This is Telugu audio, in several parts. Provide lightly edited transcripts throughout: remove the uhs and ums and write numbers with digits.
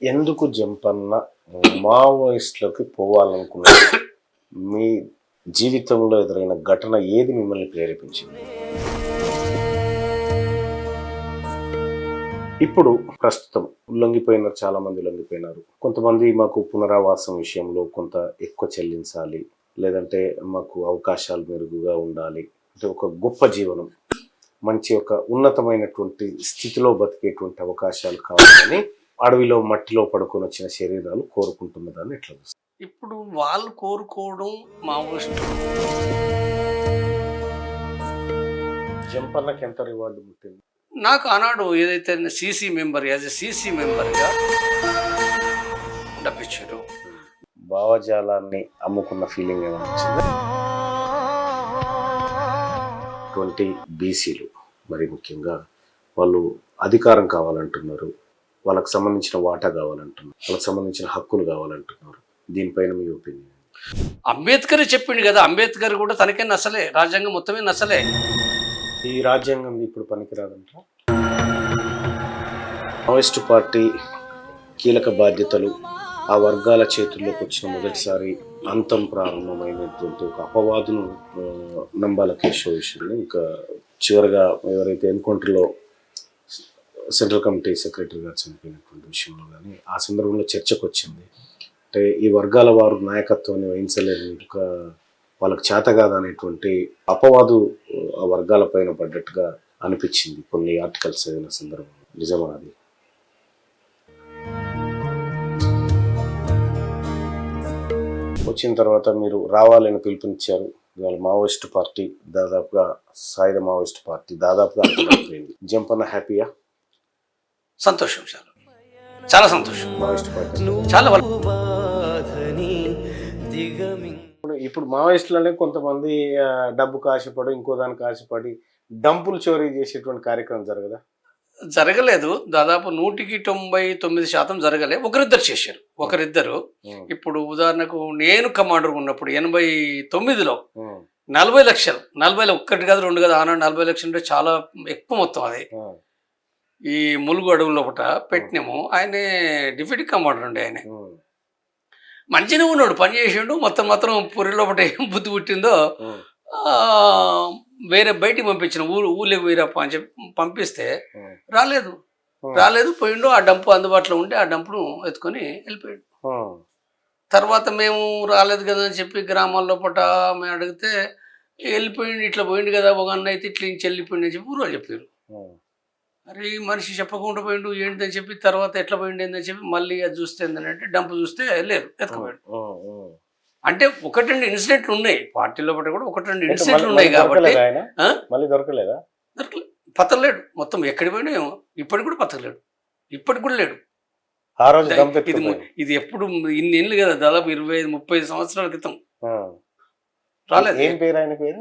ఎందుకు జంపన్న మావోయిస్టులకి పోవాలనుకున్నారు? మీ జీవితంలో ఎదురైన ఘటన ఏది మిమ్మల్ని ప్రేరేపించింది? ఇప్పుడు ప్రస్తుతం లొంగిపోయినారు, చాలా మంది లొంగిపోయినారు. కొంతమంది మాకు పునరావాసం విషయంలో కొంత ఎక్కువ చెల్లించాలి, లేదంటే మాకు అవకాశాలు మెరుగుగా ఉండాలి, అంటే ఒక గొప్ప జీవనం, మంచి ఒక ఉన్నతమైనటువంటి స్థితిలో బతికేటువంటి అవకాశాలు కావాలని అడవిలో మట్టిలో పడుకొని వచ్చిన శరీరాలు కోరుకుంటున్నదాన్ని ఎట్లా చూస్తారు? ఇప్పుడు వాళ్ళు కోరుకోవడం మావోయిస్టు. జంపన్నకి ఎంత రివార్డు పుట్టింది? నాకు ఆనాడు ఏదైతే CC member, as a CC మెంబర్గా డబ్బిచ్చారు. భావజాలాన్ని అమ్ముకున్న ఫీలింగ్ ఏమైనా వచ్చిందా? 20 బీసీలు మరి ముఖ్యంగా వాళ్ళు అధికారం కావాలంటున్నారు, వాళ్ళకి సంబంధించిన వాటా కావాలంటున్నారు, వాళ్ళకి సంబంధించిన హక్కులు కావాలంటున్నారు. దీనిపైన మీ ఒపీనియన్? అంబేద్కర్ చెప్పిండు కదా, అంబేద్కర్ కూడా తనకే నసలే, రాజ్యాంగం మొత్తమే నసలే. ఈ రాజ్యాంగం ఇప్పుడు పనికిరాదంట. మావోయిస్టు పార్టీ కీలక బాధ్యతలు ఆ వర్గాల చేతుల్లోకి వచ్చిన మొదటిసారి అంతం ప్రారంభమైనటువంటి ఒక అపవాదును నంబాల కేశవ విషయంలో, ఇంకా చివరిగా ఎవరైతే ఎన్కౌంటర్లో సెంట్రల్ కమిటీ సెక్రటరీ గారు చనిపోయినటువంటి విషయంలో కానీ ఆ సందర్భంలో చర్చకు వచ్చింది. అంటే ఈ వర్గాల వారు నాయకత్వాన్ని వహించలేని, ఒక వాళ్ళకి చేత కాదనేటువంటి అపవాదు ఆ వర్గాల పైన పడ్డట్టుగా అనిపించింది కొన్ని ఆర్టికల్స్ చదివిన సందర్భంలో. నిజమా అది? వచ్చిన తర్వాత మీరు రావాలని పిలుపునిచ్చారు. ఇవాళ మావోయిస్టు పార్టీ దాదాపుగా సాయుధ మావోయిస్టు పార్టీ దాదాపుగా అయిపోయింది. జంపన్న హ్యాపీయా? సంతోషం, చాలా చాలా సంతోషం. మావోయిస్టు పార్టీ చాలా ఇప్పుడు మావోయిస్టులనే కొంతమంది డబ్బుకు ఆశపడి, ఇంకో దానికి ఆశపడి డంపులు చోరీ చేసేటువంటి కార్యక్రమం జరగదా? జరగలేదు. దాదాపు 199% జరగలే. ఒకరిద్దరు చేశారు, ఒకరిద్దరు. ఇప్పుడు ఉదాహరణకు నేను కమాండర్ ఉన్నప్పుడు 89లో 40 లక్షలు, 40 ఒక్కటి కాదు రెండు కాదు, ఆనాడు 40 లక్షలు అంటే చాలా ఎక్కువ మొత్తం. అది ఈ ములుగు అడవుల లోపల పెట్టినాము. ఆయనే డిప్యూటీ కమాండర్ ఉండే. ఆయన మంచిగా ఉన్నాడు, పని చేసిండు. మాత్రం పురి లోపల ఏం బుద్ధి పుట్టిందో వేరే బయటికి పంపించిన, ఊళ్ళోకి పోయిరప్ప అని చెప్పి పంపిస్తే రాలేదు పోయిండు. ఆ డంపు అందుబాటులో ఉంటే ఆ డంపును ఎత్తుకొని వెళ్ళిపోయాడు. తర్వాత మేము రాలేదు కదా అని చెప్పి గ్రామాల్లో పట మేము అడిగితే వెళ్ళిపోయిండు, ఇట్లా పోయిండు కదా ఒక అన్న అయితే ఇట్లా ఇంచి వెళ్ళిపోయిండు అని చెప్పి ఊరు చెప్పారు. అరే మనిషి చెప్పకుండా పోయిండు ఏంటిదని చెప్పి తర్వాత ఎట్లా పోయిండు ఏందని చెప్పి మళ్ళీ అది చూస్తే ఏంటంటే డంపు చూస్తే లేదు, ఎత్తుకుపోయాడు. అంటే ఒకటి రెండు ఇన్సిడెంట్లు ఉన్నాయి పార్టీలో పట్ల కూడా, ఒకటి రెండు ఇన్సిడెంట్లు ఉన్నాయి కాబట్టి దొరకలేదు, పతలేడు. మొత్తం ఎక్కడికి పోయినా ఇప్పటికి కూడా పతలేడు, ఇప్పటికి కూడా లేడు. ఇది ఎప్పుడు ఇన్ని ఏళ్ళు కదా, దాదాపు 25-30 సంవత్సరాల క్రితం రాలేదు. ఏం పేరు ఆయన పేరు?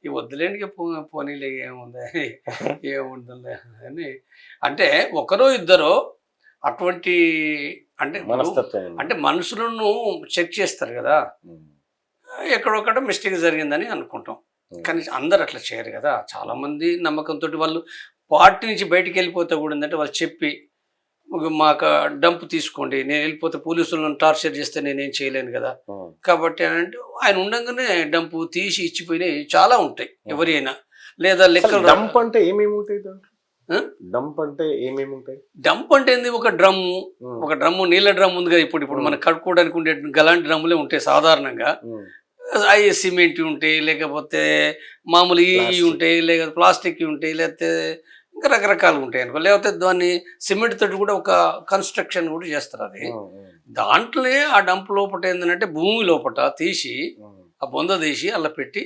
ఈ వద్దులేండి పోనీలే, ఏముంటుందా అని. అంటే ఒకరో ఇద్దరో అటువంటి అంటే మనుషులను చెక్ చేస్తారు కదా, ఎక్కడొక్కడ మిస్టేక్ జరిగిందని అనుకుంటాం. కానీ అందరు అట్లా చేయరు కదా. చాలామంది నమ్మకంతో వాళ్ళు పార్టీ నుంచి బయటికి వెళ్ళిపోతే కూడా ఏంటంటే వాళ్ళు చెప్పి మాకు డంప్ తీసుకోండి, నేను వెళ్ళిపోతే పోలీసులను టార్చర్ చేస్తే నేనేం చేయలేను కదా, కాబట్టి అంటే ఆయన ఉండగానే డంపు తీసి ఇచ్చిపోయినాయి చాలా ఉంటాయి ఎవరైనా. లేదా లెక్కలు డంప్ అంటే ఏమేమి ఉంటాయి? డంప్ అంటే ఏమేమి ఉంటాయి? డంప్ అంటే ఏంది, ఒక డ్రమ్ము నీళ్ళ డ్రమ్ ఉంది కదా, ఇప్పుడు మనం కడుక్కోవడానికి ఉండే గలాంటి డ్రమ్ములే ఉంటాయి సాధారణంగా. అవి సిమెంట్ ఉంటాయి, లేకపోతే మామూలు ఈ ఉంటాయి, లేకపోతే ప్లాస్టిక్ ఉంటాయి, లేకపోతే ఇంకా రకరకాలు ఉంటాయి అనుకో. లేకపోతే దాన్ని సిమెంట్ తోటి కూడా ఒక కన్స్ట్రక్షన్ కూడా చేస్తారు. అది దాంట్లోనే ఆ డంప్ లోపల ఏంటంటే భూమి లోపల తీసి ఆ బొంద తీసి అలా పెట్టి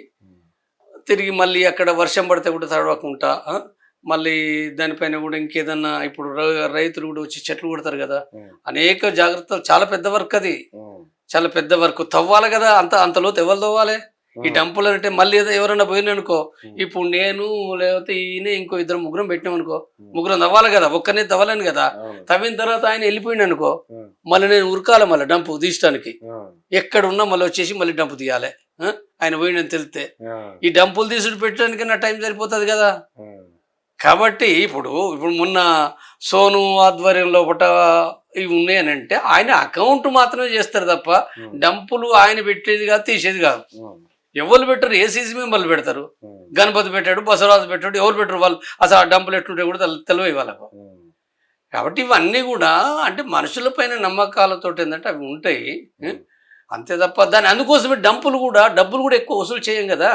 తిరిగి మళ్ళీ అక్కడ వర్షం పడితే కూడా తడవకుండా మళ్ళీ దానిపైన కూడా ఇంకేదన్నా, ఇప్పుడు రైతులు కూడా వచ్చి చెట్లు కొడతారు కదా, అనేక జాగ్రత్తలు. చాలా పెద్ద వర్క్ అది, చాలా పెద్ద వర్క్. తవ్వాలి కదా, అంతలోతు ఎవరు తవ్వాలి ఈ డంపులు అంటే. మళ్ళీ ఎవరైనా పోయిననుకో, ఇప్పుడు నేను లేకపోతే ఈయన ఇంకో ఇద్దరు ముగ్గురం పెట్టినాం అనుకో, ముగ్గురం తవ్వాలి కదా, ఒక్కనే తవ్వలేను కదా. తవ్విన తర్వాత ఆయన వెళ్ళిపోయింది అనుకో, మళ్ళీ నేను ఉరకాలి మళ్ళీ డంపు తీయడానికి. ఎక్కడ ఉన్నా మళ్ళీ వచ్చేసి మళ్ళీ డంపు తీయాలి. ఆయన పోయిండని తెలిస్తే ఈ డంపులు తీసుడు పెట్టడానికి నా టైం సరిపోతుంది కదా. కాబట్టి ఇప్పుడు మొన్న సోను ఆధ్వర్యంలో ఒకట ఇవి ఉన్నాయనంటే ఆయన అకౌంట్ మాత్రమే చేస్తారు తప్ప డంపులు ఆయన పెట్టేది కాదు, తీసేది కాదు. ఎవరు పెట్టరు, ఏసీసీ మెంబర్లు పెడతారు. గణపతి పెట్టాడు, బసవరాజు పెట్టాడు, ఎవరు పెట్టరు వాళ్ళు అసలు ఆ డంపులు ఎట్లుంటే కూడా తెలియదు వాళ్ళకు. కాబట్టి ఇవన్నీ కూడా అంటే మనుషుల పైన నమ్మకాలతో ఏంటంటే అవి ఉంటాయి అంతే తప్ప దాని అందుకోసమే డబ్బులు కూడా ఎక్కువ వసూలు చేయం కదా.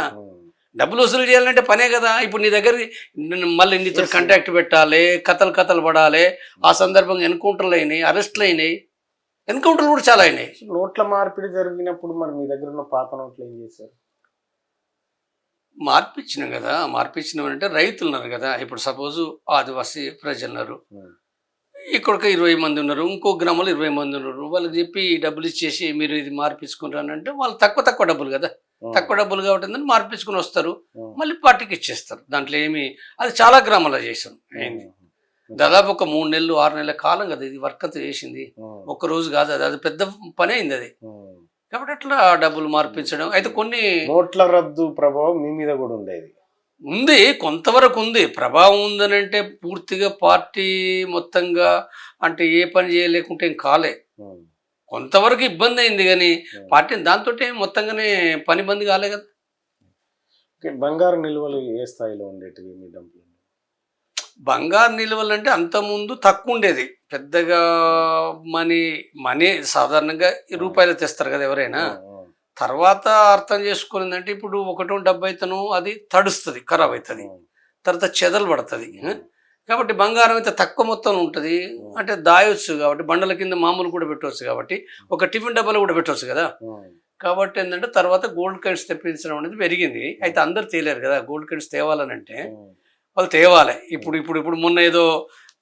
డబ్బులు వసూలు చేయాలంటే పనే కదా. ఇప్పుడు నీ దగ్గర మళ్ళీ నీతో కాంటాక్ట్ పెట్టాలి, కథలు పడాలి. ఆ సందర్భంగా ఎన్కౌంటర్లు అయినాయి, అరెస్టులు అయినాయి, ఎన్కౌంటర్లు కూడా చాలా అయినాయి. నోట్ల మార్పిడి జరిగినప్పుడు మరి మీ దగ్గర ఉన్న పాత నోట్లు ఏం చేశారు? మార్పిచ్చినాం కదా. మార్పిచ్చినాం అంటే రైతులు ఉన్నారు కదా. ఇప్పుడు సపోజు ఆదివాసీ ప్రజలు ఉన్నారు, ఇక్కడికి 20 మంది ఉన్నారు, ఇంకో గ్రామంలో 20 మంది ఉన్నారు. వాళ్ళకి చెప్పి డబ్బులు ఇచ్చేసి మీరు ఇది మార్పించుకుంటానంటే వాళ్ళు తక్కువ డబ్బులు కదా, తక్కువ డబ్బులు కాబట్టి మార్పించుకుని వస్తారు, మళ్ళీ పార్టీకి ఇచ్చేస్తారు. దాంట్లో ఏమి అది చాలా గ్రామాల్లో చేసాం. ఏంది దాదాపు ఒక 3 నెలలు 6 నెలల కాలం కదా ఇది వర్క్ అంతా చేసింది. ఒక్క రోజు కాదు, అది పెద్ద పని అయింది అది. కాబట్టి అట్లా డబ్బులు మార్పించడం అయితే కొన్ని నోట్ల రద్దు ప్రభావం మీ మీద కూడా ఉండేది. ఉంది, కొంతవరకు ఉంది ప్రభావం. ఉందని అంటే పూర్తిగా పార్టీ మొత్తంగా అంటే ఏ పని చేయలేకుంటే ఏం కాలే, కొంతవరకు ఇబ్బంది అయింది. కానీ పార్టీ దాంతో మొత్తంగానే పని బంద్ కాలే కదా. బంగారు నిల్వలు ఏ స్థాయిలో ఉండేటివి మీ డబ్బులు? బంగారు నిల్వలు అంటే అంతకుముందు తక్కువ ఉండేది, పెద్దగా మనీ సాధారణంగా రూపాయలు తెస్తారు కదా ఎవరైనా. తర్వాత అర్థం చేసుకునిందంటే ఇప్పుడు 1.70 అది తడుస్తుంది, ఖరాబ్ అవుతుంది, తర్వాత చెదలు పడుతుంది. కాబట్టి బంగారం అయితే తక్కువ మొత్తంలో ఉంటుంది, అంటే దాయొచ్చు కాబట్టి బండల కింద మామూలు కూడా పెట్టవచ్చు, కాబట్టి ఒక టిఫిన్ డబ్బాలో కూడా పెట్టవచ్చు కదా. కాబట్టి ఏంటంటే తర్వాత గోల్డ్ కాయిన్స్ తెప్పించడం అనేది పెరిగింది. అయితే అందరు తేలేరు కదా గోల్డ్ కాయిన్స్ తేవాలని అంటే, వాళ్ళు తేవాలి. ఇప్పుడు మొన్న ఏదో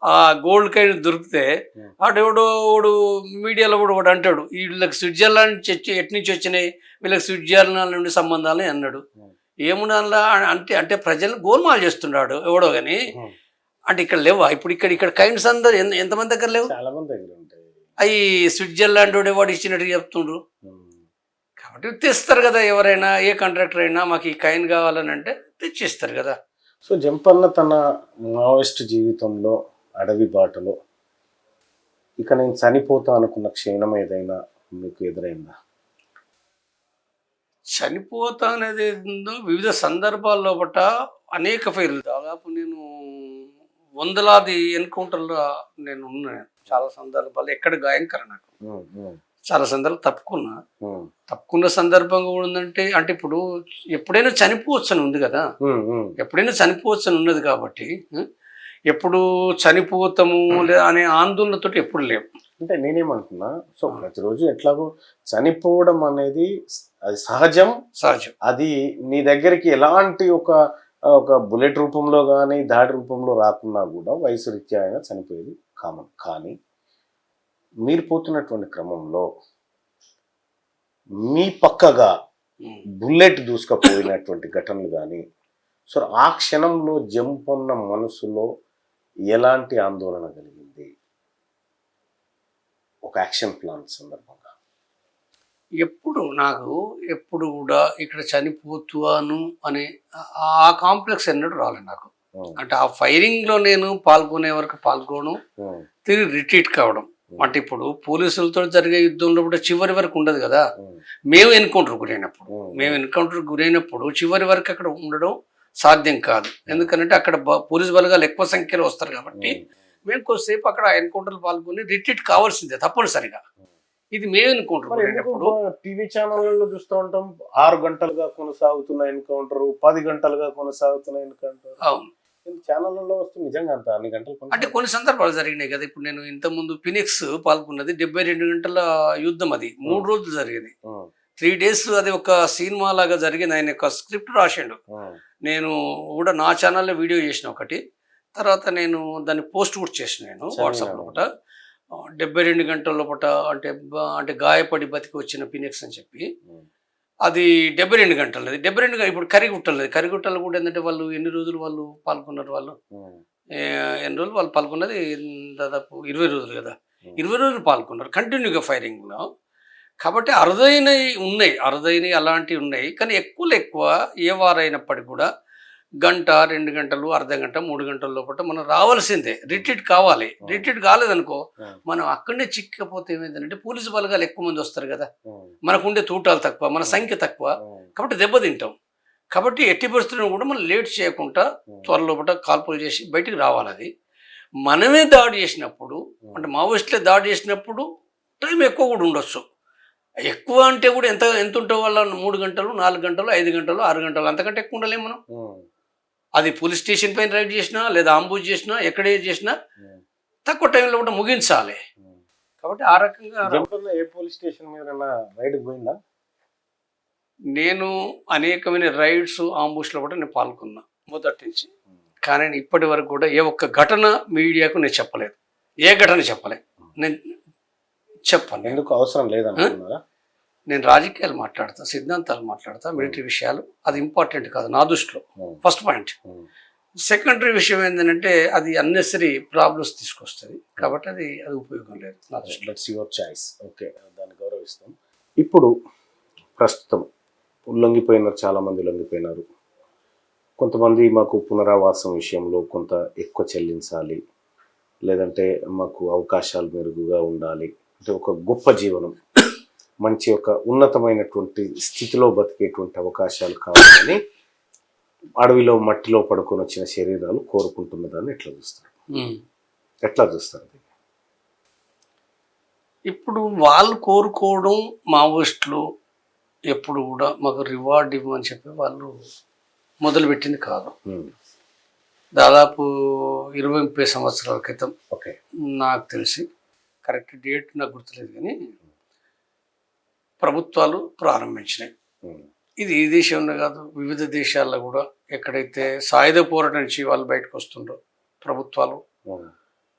ఆ గోల్డ్ కాయిన్ దొరికితే ఆడెవడో మీడియాలో కూడా అంటాడు వీళ్ళకి స్విట్జర్లాండ్ ఎట్నుంచి వచ్చినాయి, వీళ్ళకి స్విట్జర్లాండ్ నుండి సంబంధాలు అన్నాడు. ఏమున్నా అంటే ప్రజలు గోల్మాల్ చేస్తున్నాడు ఎవడో కానీ. అంటే ఇక్కడ లేవా ఇప్పుడు ఇక్కడ కైండ్స్ అందరు ఎంతమంది దగ్గర లేవు, చాలా మంది దగ్గర ఉంటాయి. అవి స్విట్జర్లాండ్ వాడు ఇచ్చినట్టు చెప్తుండ్రు. కాబట్టి తెస్తారు కదా ఎవరైనా, ఏ కాంట్రాక్టర్ అయినా మాకు ఈ కైన్ కావాలని అంటే తెచ్చిస్తారు కదా. సో జంపన్న తన మావోయిస్ట్ జీవితంలో అడవి బాటలో ఇక నేను చనిపోతా అనుకున్న క్షణం ఏదైనా మీకు ఎదురైందా? చనిపోతా అనేది ఏందో వివిధ సందర్భాల్లో బట్ట అనేక ఫైర్లు, దాదాపు నేను వందలాది ఎన్కౌంటర్లో నేను ఉన్నాను. చాలా సందర్భాలు ఎక్కడ గాయంకర నాకు, చాలా సందర్భాలు తప్పుకున్న సందర్భంగా కూడా ఉందంటే, అంటే ఇప్పుడు ఎప్పుడైనా చనిపోవచ్చు అని ఉంది కదా, ఎప్పుడైనా చనిపోవచ్చు అని ఉన్నది. కాబట్టి ఎప్పుడు చనిపోతాము అనే ఆందోళనతో ఎప్పుడు లేవు. అంటే నేనేమంటున్నా, సో ప్రతిరోజు ఎట్లాగో చనిపోవడం అనేది అది సహజం. అది నీ దగ్గరికి ఎలాంటి ఒక బుల్లెట్ రూపంలో కానీ దాడి రూపంలో రాకున్నా కూడా వయసు రీత్యా అయినా చనిపోయేది కామన్. కానీ మీరు పోతున్నటువంటి క్రమంలో మీ పక్కగా బుల్లెట్ దూసుకపోయినటువంటి ఘటనలు కానీ, సో ఆ క్షణంలో జంపన్న మనసులో ఎలాంటి ఆందోళన కలిగింది ఒక యాక్షన్ ప్లాన్ సందర్భంగా? ఎప్పుడు కూడా ఇక్కడ చనిపోతాను అనే ఆ కాంప్లెక్స్ ఎన్నడూ రాలేదు నాకు. అంటే ఆ ఫైరింగ్ లో నేను పాల్గొనే వరకు పాల్గొను, తిరిగి రిట్రీట్ కావడం. అంటే ఇప్పుడు పోలీసులతో జరిగే యుద్ధంలో కూడా చివరి వరకు ఉండదు కదా. మేము ఎన్కౌంటర్ గురైనప్పుడు చివరి వరకు అక్కడ ఉండడం సాధ్యం కాదు. ఎందుకంటే అక్కడ పోలీసు బలగాలు ఎక్కువ సంఖ్యలో వస్తారు కాబట్టి మేము కొద్దిసేపు అక్కడ ఎన్కౌంటర్లు పాల్గొని రిట్రీట్ కావాల్సిందే తప్పనిసరిగా. ఇది మేము ఎన్కౌంటర్ గురైనప్పుడు టీవీ ఛానళ్ళలో చూస్తూ ఉంటాం, 6 గంటలుగా కొనసాగుతున్న ఎన్కౌంటర్, 10 గంటలుగా కొనసాగుతున్న ఎన్కౌంటర్. అవును, ఛానళ్ళలో వస్తుంది నిజంగా అంత అన్ని గంటలు అంటే కొన్ని సందర్భాలు జరిగినాయి కదా. ఇప్పుడు నేను ఇంతకుముందు ఫినిక్స్ పాల్గొన్నది 72 గంటల యుద్ధం, అది 3 రోజులు జరిగింది, 3 days. అది ఒక సినిమా లాగా జరిగింది. ఆయన ఒక స్క్రిప్ట్ రాసిండు, నేను కూడా నా ఛానల్లో వీడియో చేసిన ఒకటి, తర్వాత నేను దాన్ని పోస్ట్ కూడా చేసిన నేను వాట్సాప్లో ఒకట. 72 గంటల లోపల అంటే గాయపడి బతికి వచ్చిన ఫినిక్స్ అని చెప్పి, అది 72 గంటలు. అది 72 ఇప్పుడు కరిగుట్టలు కూడా ఏంటంటే వాళ్ళు ఎన్ని రోజులు వాళ్ళు పాల్గొన్నారు, ఎన్ని రోజులు వాళ్ళు పాల్గొన్నది దాదాపు 20 రోజులు కదా. 20 రోజులు పాల్గొన్నారు కంటిన్యూగా ఫైరింగ్లో. కాబట్టి అరుదైనవి అలాంటివి ఉన్నాయి. కానీ ఎక్కువ ఏ వారైనప్పటికీ కూడా గంట 2 గంటలు అర్ధ గంట 3 గంటల లోపల మనం రావాల్సిందే, రిట్రీట్ కావాలి. రిట్రీట్ కాలేదనుకో మనం అక్కడనే చిక్కపోతే ఏమైందంటే పోలీసు బలగాలు ఎక్కువ మంది వస్తారు కదా, మనకుండే తూటాలు తక్కువ, మన సంఖ్య తక్కువ, కాబట్టి దెబ్బతింటాం. కాబట్టి ఎట్టి పరిస్థితుల్లో కూడా మనం లేట్ చేయకుండా త్వరలోపట కాల్పులు చేసి బయటికి రావాలి. అది మనమే దాడి చేసినప్పుడు, అంటే మావోయిస్టులే దాడి చేసినప్పుడు టైం ఎక్కువ కూడా ఉండొచ్చు. ఎక్కువ అంటే కూడా ఎంత ఎంత ఉంటే వాళ్ళ 3 గంటలు 4 గంటలు 5 గంటలు 6 గంటలు, అంతకంటే ఎక్కువ ఉండలేము మనం. అది పోలీస్ స్టేషన్ పైన రైడ్ చేసినా లేదా అంబుజ్ చేసినా ఎక్కడే చేసినా తక్కువ టైంలో కూడా ముగించాలి. కాబట్టి ఆ రకంగా ఏ పోలీస్ స్టేషన్ మీద రైడ్ పోయిందా? నేను అనేకమైన రైడ్స్ ఆంబుష్లో కూడా నేను పాల్గొన్నా మొదటి నుంచి. కానీ నేను ఇప్పటి వరకు కూడా ఏ ఒక్క ఘటన మీడియాకు నేను చెప్పలేదు. ఏ ఘటన చెప్పలేదు. నేను చెప్పాను. ఎందుకు అవసరం లేదనుకున్నారా? నేను రాజకీయాలు మాట్లాడతా, సిద్ధాంతాలు మాట్లాడతా, మిలిటరీ విషయాలు అది ఇంపార్టెంట్ కాదు నా దృష్టిలో. First point. సెకండరీ విషయం ఏంటంటే అది అన్నెసరీ ప్రాబ్లమ్స్ తీసుకొస్తుంది, కాబట్టి అది ఉపయోగం లేదు నా దృష్టిలో. That's your choice. ఓకే, దాన్ని గౌరవిస్తాం. ఇప్పుడు ప్రస్తుతం లొంగిపోయినారు, చాలామంది లొంగిపోయినారు. కొంతమంది మాకు పునరావాసం విషయంలో కొంత ఎక్కువ చెల్లించాలి, లేదంటే మాకు అవకాశాలు మెరుగుగా ఉండాలి, అంటే ఒక గొప్ప జీవనం, మంచి ఒక ఉన్నతమైనటువంటి స్థితిలో బతికేటువంటి అవకాశాలు కావాలని అడవిలో మట్టిలో పడుకొని వచ్చిన శరీరాలు కోరుకుంటున్నదాన్ని ఎట్లా చూస్తారు? ఎట్లా చూస్తారు? ఇప్పుడు వాళ్ళు కోరుకోవడం, మావోయిస్టులు ఎప్పుడు కూడా మాకు రివార్డ్ ఇవ్వమని చెప్పి వాళ్ళు మొదలుపెట్టింది కాదు. దాదాపు 20-30 సంవత్సరాల క్రితం, ఓకే, నాకు తెలిసి కరెక్ట్ డేట్ నాకు గుర్తులేదు, కానీ ప్రభుత్వాలు ప్రారంభించినాయి. ఇది ఈ దేశంలో కాదు, వివిధ దేశాల్లో కూడా ఎక్కడైతే సాయుధ పోరాటం నుంచి వాళ్ళు బయటకు వస్తుండో ప్రభుత్వాలు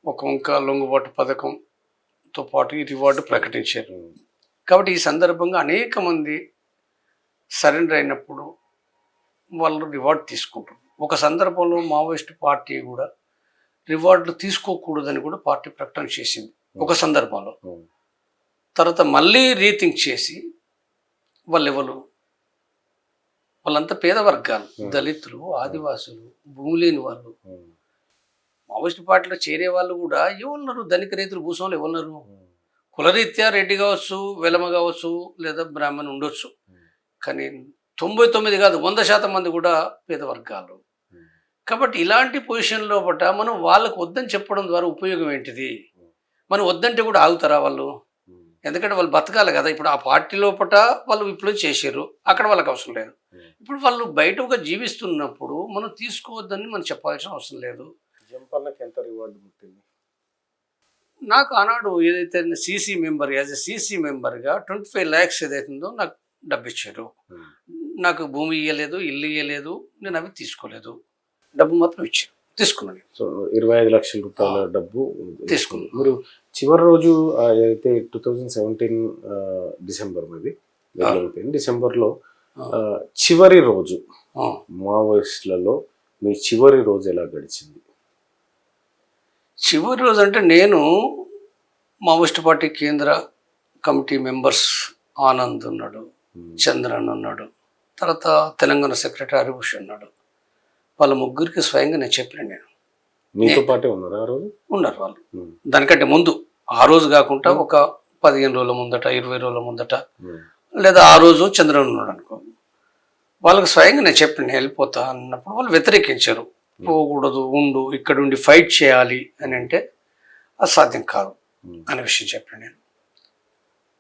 ఒక లొంగుబాటు పథకంతో పాటు ఈ రివార్డు ప్రకటించారు. కాబట్టి ఈ సందర్భంగా అనేక మంది సరెండర్ అయినప్పుడు వాళ్ళు రివార్డు తీసుకుంటారు. ఒక సందర్భంలో మావోయిస్ట్ పార్టీ కూడా రివార్డులు తీసుకోకూడదని కూడా పార్టీ ప్రకటన చేసింది ఒక సందర్భంలో. తర్వాత మళ్ళీ రీథింక్ చేసి వాళ్ళంతా పేద వర్గాలు, దళితులు, ఆదివాసులు, భూమి లేని వాళ్ళు, మావోయిస్ట్ పార్టీలో చేరే వాళ్ళు కూడా ఎవరున్నారు? ధనిక రైతులు, భూస్వాములు ఎవరున్నారు? కులరీత్యా రెడ్డి కావచ్చు, వెలమ కావచ్చు, లేదా బ్రాహ్మణ్ ఉండొచ్చు, కానీ 99 కాదు 100% మంది కూడా పేద వర్గాలు. కాబట్టి ఇలాంటి పొజిషన్లో మనం వాళ్ళకు వద్దని చెప్పడం ద్వారా ఉపయోగం ఏంటిది? మనం వద్దంటే కూడా ఆగుతారా వాళ్ళు? ఎందుకంటే వాళ్ళు బతకాలి కదా. ఇప్పుడు ఆ పార్టీ లోపల వాళ్ళు విప్లవం చేశారు, అక్కడ వాళ్ళకి అవసరం లేదు. ఇప్పుడు వాళ్ళు బయట ఒక జీవిస్తున్నప్పుడు మనం తీసుకోవద్దని మనం చెప్పాల్సిన అవసరం లేదు. జంపన్నకి ఎంత రివార్డు పుట్టింది? నాకు ఆనాడు ఏదైతే CC member, as a CC మెంబర్గా 25 lakhs ఏదైతుందో నాకు డబ్బు ఇచ్చారు. నాకు భూమి ఇవ్వలేదు, ఇల్లు ఇవ్వలేదు, నేను అవి తీసుకోలేదు, డబ్బు మాత్రం ఇచ్చారు, తీసుకున్నాను. సో 25 లక్షల రూపాయల డబ్బు తీసుకున్నాను. మీరు చివరి రోజు అయితే 2017 డిసెంబర్ మీద డిసెంబర్లో చివరి రోజు మావోయిస్టులలో మీ చివరి రోజు ఎలా గడిచింది? చివరి రోజు అంటే నేను మావోయిస్ట్ పార్టీ కేంద్ర కమిటీ మెంబర్స్ ఆనంద్ ఉన్నాడు, చంద్రన్ ఉన్నాడు, తర్వాత తెలంగాణ సెక్రటరీ హరిభూష్ ఉన్నాడు. వాళ్ళ ముగ్గురికి స్వయంగా నేను చెప్పిన. నేను మీతో పాటే ఉన్నారు ఆ రోజు? ఉన్నారు వాళ్ళు. దానికంటే ముందు, ఆ రోజు కాకుండా ఒక 15 రోజుల ముందట, 20 రోజుల ముందట, లేదా ఆ రోజు చంద్రన్ ఉన్నాడు అనుకో, వాళ్ళకి స్వయంగా నేను చెప్పిన వెళ్ళిపోతా అన్నప్పుడు వాళ్ళు వ్యతిరేకించారు. పోకూడదు, ఉండు, ఇక్కడ ఉండి ఫైట్ చేయాలి అని అంటే అది సాధ్యం కాదు అనే విషయం చెప్పాను నేను.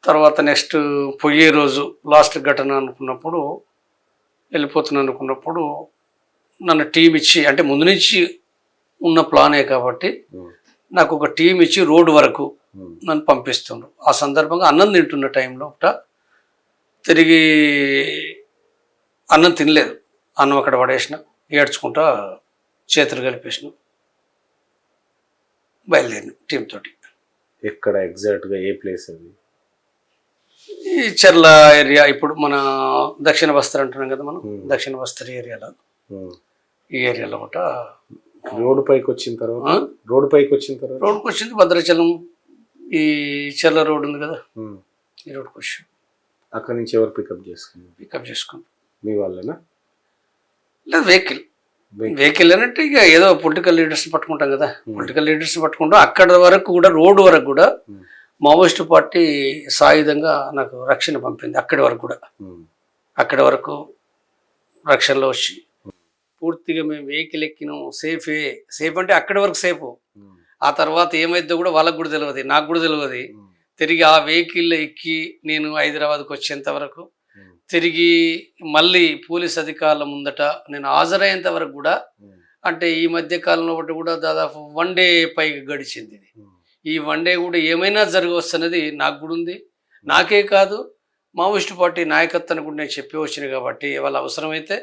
తర్వాత నెక్స్ట్ పోయే రోజు లాస్ట్ ఘటన అనుకున్నప్పుడు, వెళ్ళిపోతున్నాను అనుకున్నప్పుడు నన్ను టీం ఇచ్చి, అంటే ముందు నుంచి ఉన్న ప్లానే కాబట్టి నాకు ఒక టీం ఇచ్చి రోడ్డు వరకు నన్ను పంపిస్తుండ్రు. ఆ సందర్భంగా అన్నం తింటున్న టైంలో తిరిగి అన్నం తినలేదు, అన్నం అక్కడ పడేసిన, ఏడ్చుకుంటా చేతులు కలిపేసిన, బయలుదేరిన టీం తోటి. ఎక్కడ ఎగ్జాక్ట్గా ఏ ప్లేస్ అది? ఈ చెర్ల ఏరియా, ఇప్పుడు మన దక్షిణ బస్తర్ అంటున్నాం కదా మనం, దక్షిణ బస్తర్ ఏరియాలో, ఈ ఏరియాలో ఒకట. రోడ్డు పైకి వచ్చిన తర్వాత రోడ్డుకి వచ్చింది భద్రాచలం, ఈ చెర్ల రోడ్ ఉంది కదా, ఈ రోడ్డుకి వచ్చి అక్కడి నుంచి ఎవరు పికప్ చేసుకున్నారు? పికప్ చేసుకున్నాం. మీ వాళ్ళేనా? లేదు, వెహికల్ వెహికల్ అంటే ఇక ఏదో పొలిటికల్ లీడర్స్ పట్టుకుంటాం కదా, పొలిటికల్ లీడర్స్ పట్టుకుంటాం. అక్కడ వరకు కూడా రోడ్డు వరకు కూడా మావోయిస్టు పార్టీ సాయుధంగా నాకు రక్షణ పంపింది. అక్కడి వరకు కూడా, అక్కడి వరకు రక్షణలో వచ్చి పూర్తిగా మేము వెహికల్ ఎక్కినాం. సేఫ్ అంటే అక్కడి వరకు సేఫ్. ఆ తర్వాత ఏమైందో కూడా వాళ్ళకు కూడా తెలియదు, నాకు కూడా తెలియదు. తిరిగి ఆ వెహికల్లో ఎక్కి నేను హైదరాబాద్కి వచ్చేంత వరకు, తిరిగి మళ్ళీ పోలీస్ అధికారుల ముందట నేను హాజరయ్యేంత వరకు కూడా, అంటే ఈ మధ్య కాలంలో బట్టి కూడా దాదాపు 1 డే పైగా గడిచింది. ఇది ఈ 1 డే కూడా ఏమైనా జరగవచ్చన్నది నాకు కూడా ఉంది. నాకే కాదు, మావోయిస్టు పార్టీ నాయకత్వాన్ని కూడా నేను చెప్పి వచ్చినాయి. కాబట్టి వాళ్ళ అవసరమైతే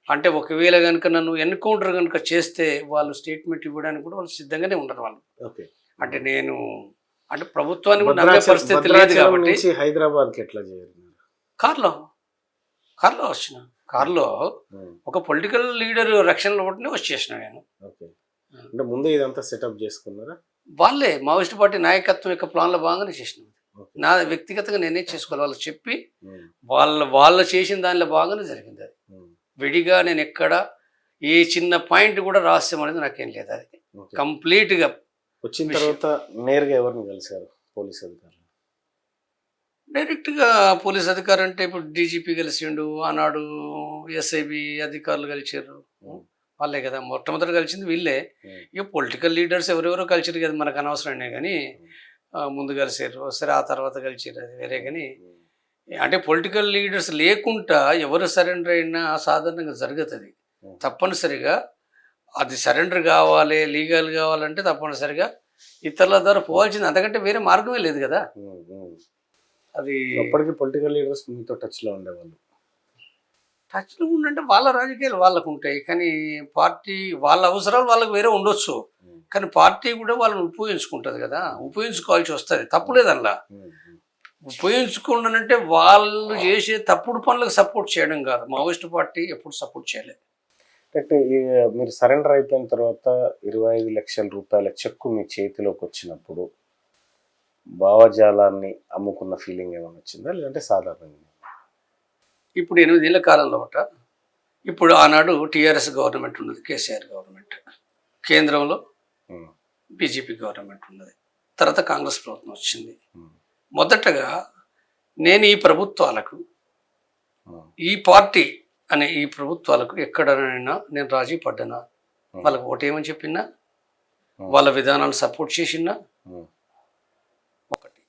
అంటే ఒకవేళ కనుక నన్ను ఎన్కౌంటర్ కనుక చేస్తే వాళ్ళు స్టేట్మెంట్ ఇవ్వడానికి కూడా వాళ్ళు సిద్ధంగానే ఉండరు వాళ్ళు. అంటే నేను అంటే ప్రభుత్వాన్ని కూడా నమ్మే పరిస్థితి లేదు కాబట్టి హైదరాబాద్కి ఎట్లా చేయాలి? కార్లో వచ్చిన, కార్లో ఒక పొలిటికల్ లీడర్ రక్షణలో ఒకటినే వచ్చేసిన నేను. అంటే ముందే ఇదంతా సెటప్ చేసుకున్నారా? వాళ్ళే మావోయిస్టు పార్టీ నాయకత్వం యొక్క ప్లాన్లో భాగంగానే చేసిన. నా వ్యక్తిగతంగా నేనే చేసుకోవాలి, వాళ్ళకి చెప్పి వాళ్ళు చేసిన దానిలో భాగంగానే జరిగింది. అది విడిగా నేను ఎక్కడ ఏ చిన్న పాయింట్ కూడా రహస్యం అనేది నాకేం లేదు. అది కంప్లీట్గా వచ్చిన తర్వాత నేరుగా ఎవరిని కలిశారు? పోలీస్ అధికారులు డైరెక్ట్గా పోలీస్ అధికారి అంటే ఇప్పుడు డీజీపీ కలిసిండు, ఆనాడు ఎస్ఐబి అధికారులు కలిసారు. వాళ్ళే కదా మొట్టమొదటి కలిసింది వీళ్ళే. ఇక పొలిటికల్ లీడర్స్ ఎవరెవరో కలిసారు కదా, మనకు అనవసరమే. కానీ ముందు కలిసారు, సరే ఆ తర్వాత కలిసారు, అది వేరే. కానీ అంటే పొలిటికల్ లీడర్స్ లేకుండా ఎవరు సరెండర్ అయినా సాధారణంగా జరుగుతుంది. తప్పనిసరిగా అది సరెండర్ కావాలి, లీగల్ కావాలంటే తప్పనిసరిగా ఇతరుల ద్వారా పోవాల్సింది, అంతకంటే వేరే మార్గమే లేదు కదా. అది అప్పటికి పొలిటికల్ లీడర్స్ మీతో టచ్లో ఉండేవాళ్ళు? టచ్లో ఉండంటే వాళ్ళ రాజకీయాలు వాళ్ళకు ఉంటాయి, కానీ పార్టీ వాళ్ళ అవసరాలు వాళ్ళకు వేరే ఉండొచ్చు. కానీ పార్టీ కూడా వాళ్ళని ఉపయోగించుకుంటుంది కదా, ఉపయోగించుకోవాల్సి వస్తుంది. తప్పులేదు అందులో. ఉపయోగించుకోండి వాళ్ళు చేసే తప్పుడు పనులకు సపోర్ట్ చేయడం కాదు. మావోయిస్టు పార్టీ ఎప్పుడు సపోర్ట్ చేయలేదు. అంటే మీరు సరెండర్ అయిపోయిన తర్వాత 25 లక్షల రూపాయల చెక్కు మీ చేతిలోకి వచ్చినప్పుడు భావజాలాన్ని అమ్ముకున్న ఫీలింగ్ ఏమైనా వచ్చిందా, లేదంటే సాధారణంగా? ఇప్పుడు 8 ఏళ్ల కాలంలో ఇప్పుడు ఆనాడు టీఆర్ఎస్ గవర్నమెంట్ ఉన్నది, కేసీఆర్ గవర్నమెంట్, కేంద్రంలో బీజేపీ గవర్నమెంట్ ఉన్నది, తర్వాత కాంగ్రెస్ ప్రభుత్వం వచ్చింది. మొదటగా నేను ఈ ప్రభుత్వాలకు, ఈ పార్టీ అనే ఈ ప్రభుత్వాలకు ఎక్కడైనా నేను రాజీ పడ్డానా, వాళ్ళకి ఓటేమని చెప్పినా, వాళ్ళ విధానాలు సపోర్ట్ చేసినా, ఒకటి.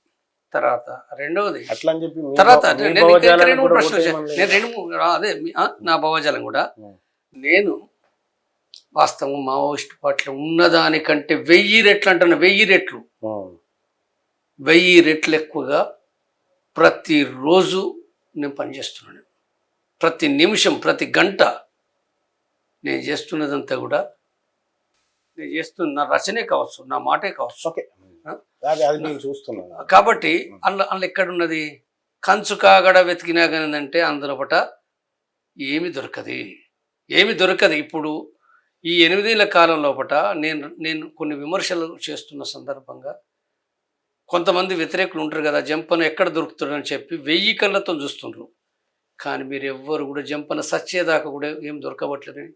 తర్వాత రెండవది తర్వాత నా భావజాలం కూడా నేను వాస్తవం మావోయిస్టు పార్టీలో ఉన్నదానికంటే 1000 రెట్లు అంటున్నా, 1000 రెట్లు 1000 రెట్లు ఎక్కువగా ప్రతిరోజు నేను పనిచేస్తున్నాను. ప్రతి నిమిషం, ప్రతి గంట నేను చేస్తున్నదంతా కూడా, నేను చేస్తున్న రచనే కావచ్చు, నా మాటే కావచ్చు. కాబట్టి అందులో ఎక్కడున్నది కంచు కాగడ వెతికినా కానీ అంటే అందులో ఏమి దొరకదు. ఇప్పుడు ఈ 8 ఏళ్ల కాలం లోపల నేను కొన్ని విమర్శలు చేస్తున్న సందర్భంగా కొంతమంది వ్యతిరేకులు ఉంటారు కదా, జంపను ఎక్కడ దొరుకుతుందని చెప్పి 1000 కళ్ళతో చూస్తుండ్రు. కానీ మీరు ఎవ్వరు కూడా జంపన సచ్చేదాకా కూడా ఏం దొరకబట్లేదని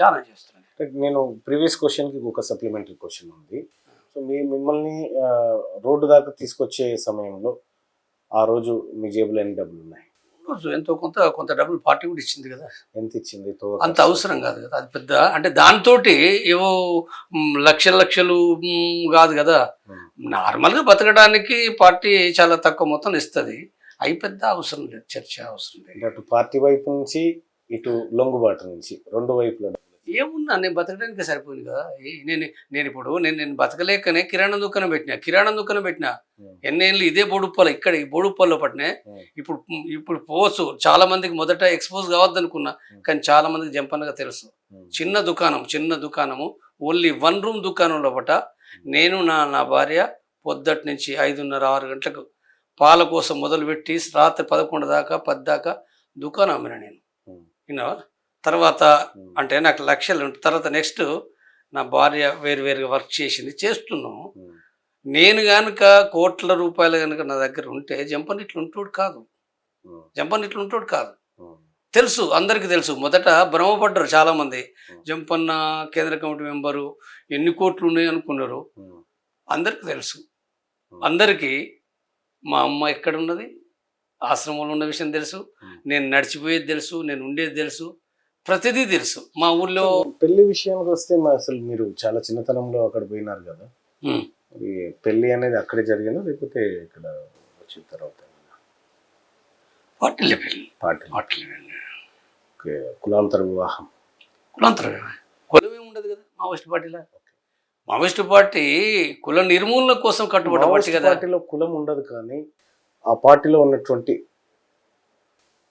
చాలా చేస్తున్నాను. నేను ప్రీవియస్ క్వశ్చన్కి ఒక సప్లిమెంటరీ క్వశ్చన్ ఉంది. సో మిమ్మల్ని రోడ్డు దాకా తీసుకొచ్చే సమయంలో ఆ రోజు మీ జేబులో ఎన్ని డబ్బులు ఉన్నాయి? రోజు ఎంతో కొంత డబ్బులు పార్టీ కూడా ఇచ్చింది కదా. ఎంత ఇచ్చింది? అంత అవసరం కాదు కదా, అది పెద్ద అంటే దాంతో ఏవో లక్షలు కాదు కదా. నార్మల్గా బతకడానికి పార్టీ చాలా తక్కువ మొత్తం ఇస్తుంది. అవి పెద్ద అవసరం లేదు, చర్చ అవసరం లేదు. అటు పార్టీ వైపు నుంచి ఇటు లొంగుబాటు నుంచి రెండు వైపుల ఏమున్నా నేను బతకడానికి సరిపోయింది కదా. నేను బతకలేకనే కిరాణా దుకాణం పెట్టినా ఎన్నేళ్ళు ఇదే బోడుప్పలు, ఇక్కడ ఈ బోడుప్పల్లో పట్టినా. ఇప్పుడు పోవచ్చు, చాలా మందికి మొదట ఎక్స్పోజ్ కావద్దు అనుకున్నా, కానీ చాలా మందికి జంపనగా తెలుసు. చిన్న దుకాణము ఓన్లీ 1 రూమ్ దుకాణంలో నేను నా భార్య పొద్దుటి నుంచి 5:30-6 గంటలకు పాల కోసం మొదలుపెట్టి రాత్రి 11 దాకా 10 దాకా దుకాణం అమ్మిన నేను. విన్నావా? తర్వాత అంటే నాకు లక్షలు. తర్వాత నెక్స్ట్ నా భార్య వేరువేరుగా వర్క్ చేస్తున్నాము. నేను కనుక కోట్ల రూపాయలు కనుక నా దగ్గర ఉంటే జంపన్ ఇట్లా ఉంటోడు కాదు. తెలుసు, అందరికీ తెలుసు. మొదట భ్రమపడ్డారు చాలామంది. జంపన్న కేంద్ర కమిటీ మెంబరు, ఎన్ని కోట్లు ఉన్నాయి అనుకున్నారు. అందరికీ తెలుసు. అందరికీ మా అమ్మ ఎక్కడున్నది, ఆశ్రమంలో ఉన్న విషయం తెలుసు, నేను నడిచిపోయేది తెలుసు, నేను ఉండేది తెలుసు, ప్రతిదీ తెలుసు. మా ఊళ్ళో పెళ్లి విషయానికి వస్తే అసలు మీరు చాలా చిన్నతనంలో అక్కడ పోయినారు కదా, మరి పెళ్లి అనేది అక్కడే జరిగిందా లేకపోతే ఇక్కడ వచ్చిన తర్వాత? పార్టీలే పెళ్ళి. Party okay. కులాంతర వివాహం. కులమే ఉండదు కదా మావోయిస్ట్ పార్టీలో. మావోయిస్ట్ పార్టీ కుల నిర్మూలన కోసం కట్టుబడి పార్టీ కదా. పార్టీలో కులం ఉండదు, కానీ ఆ పార్టీలో ఉన్నటువంటి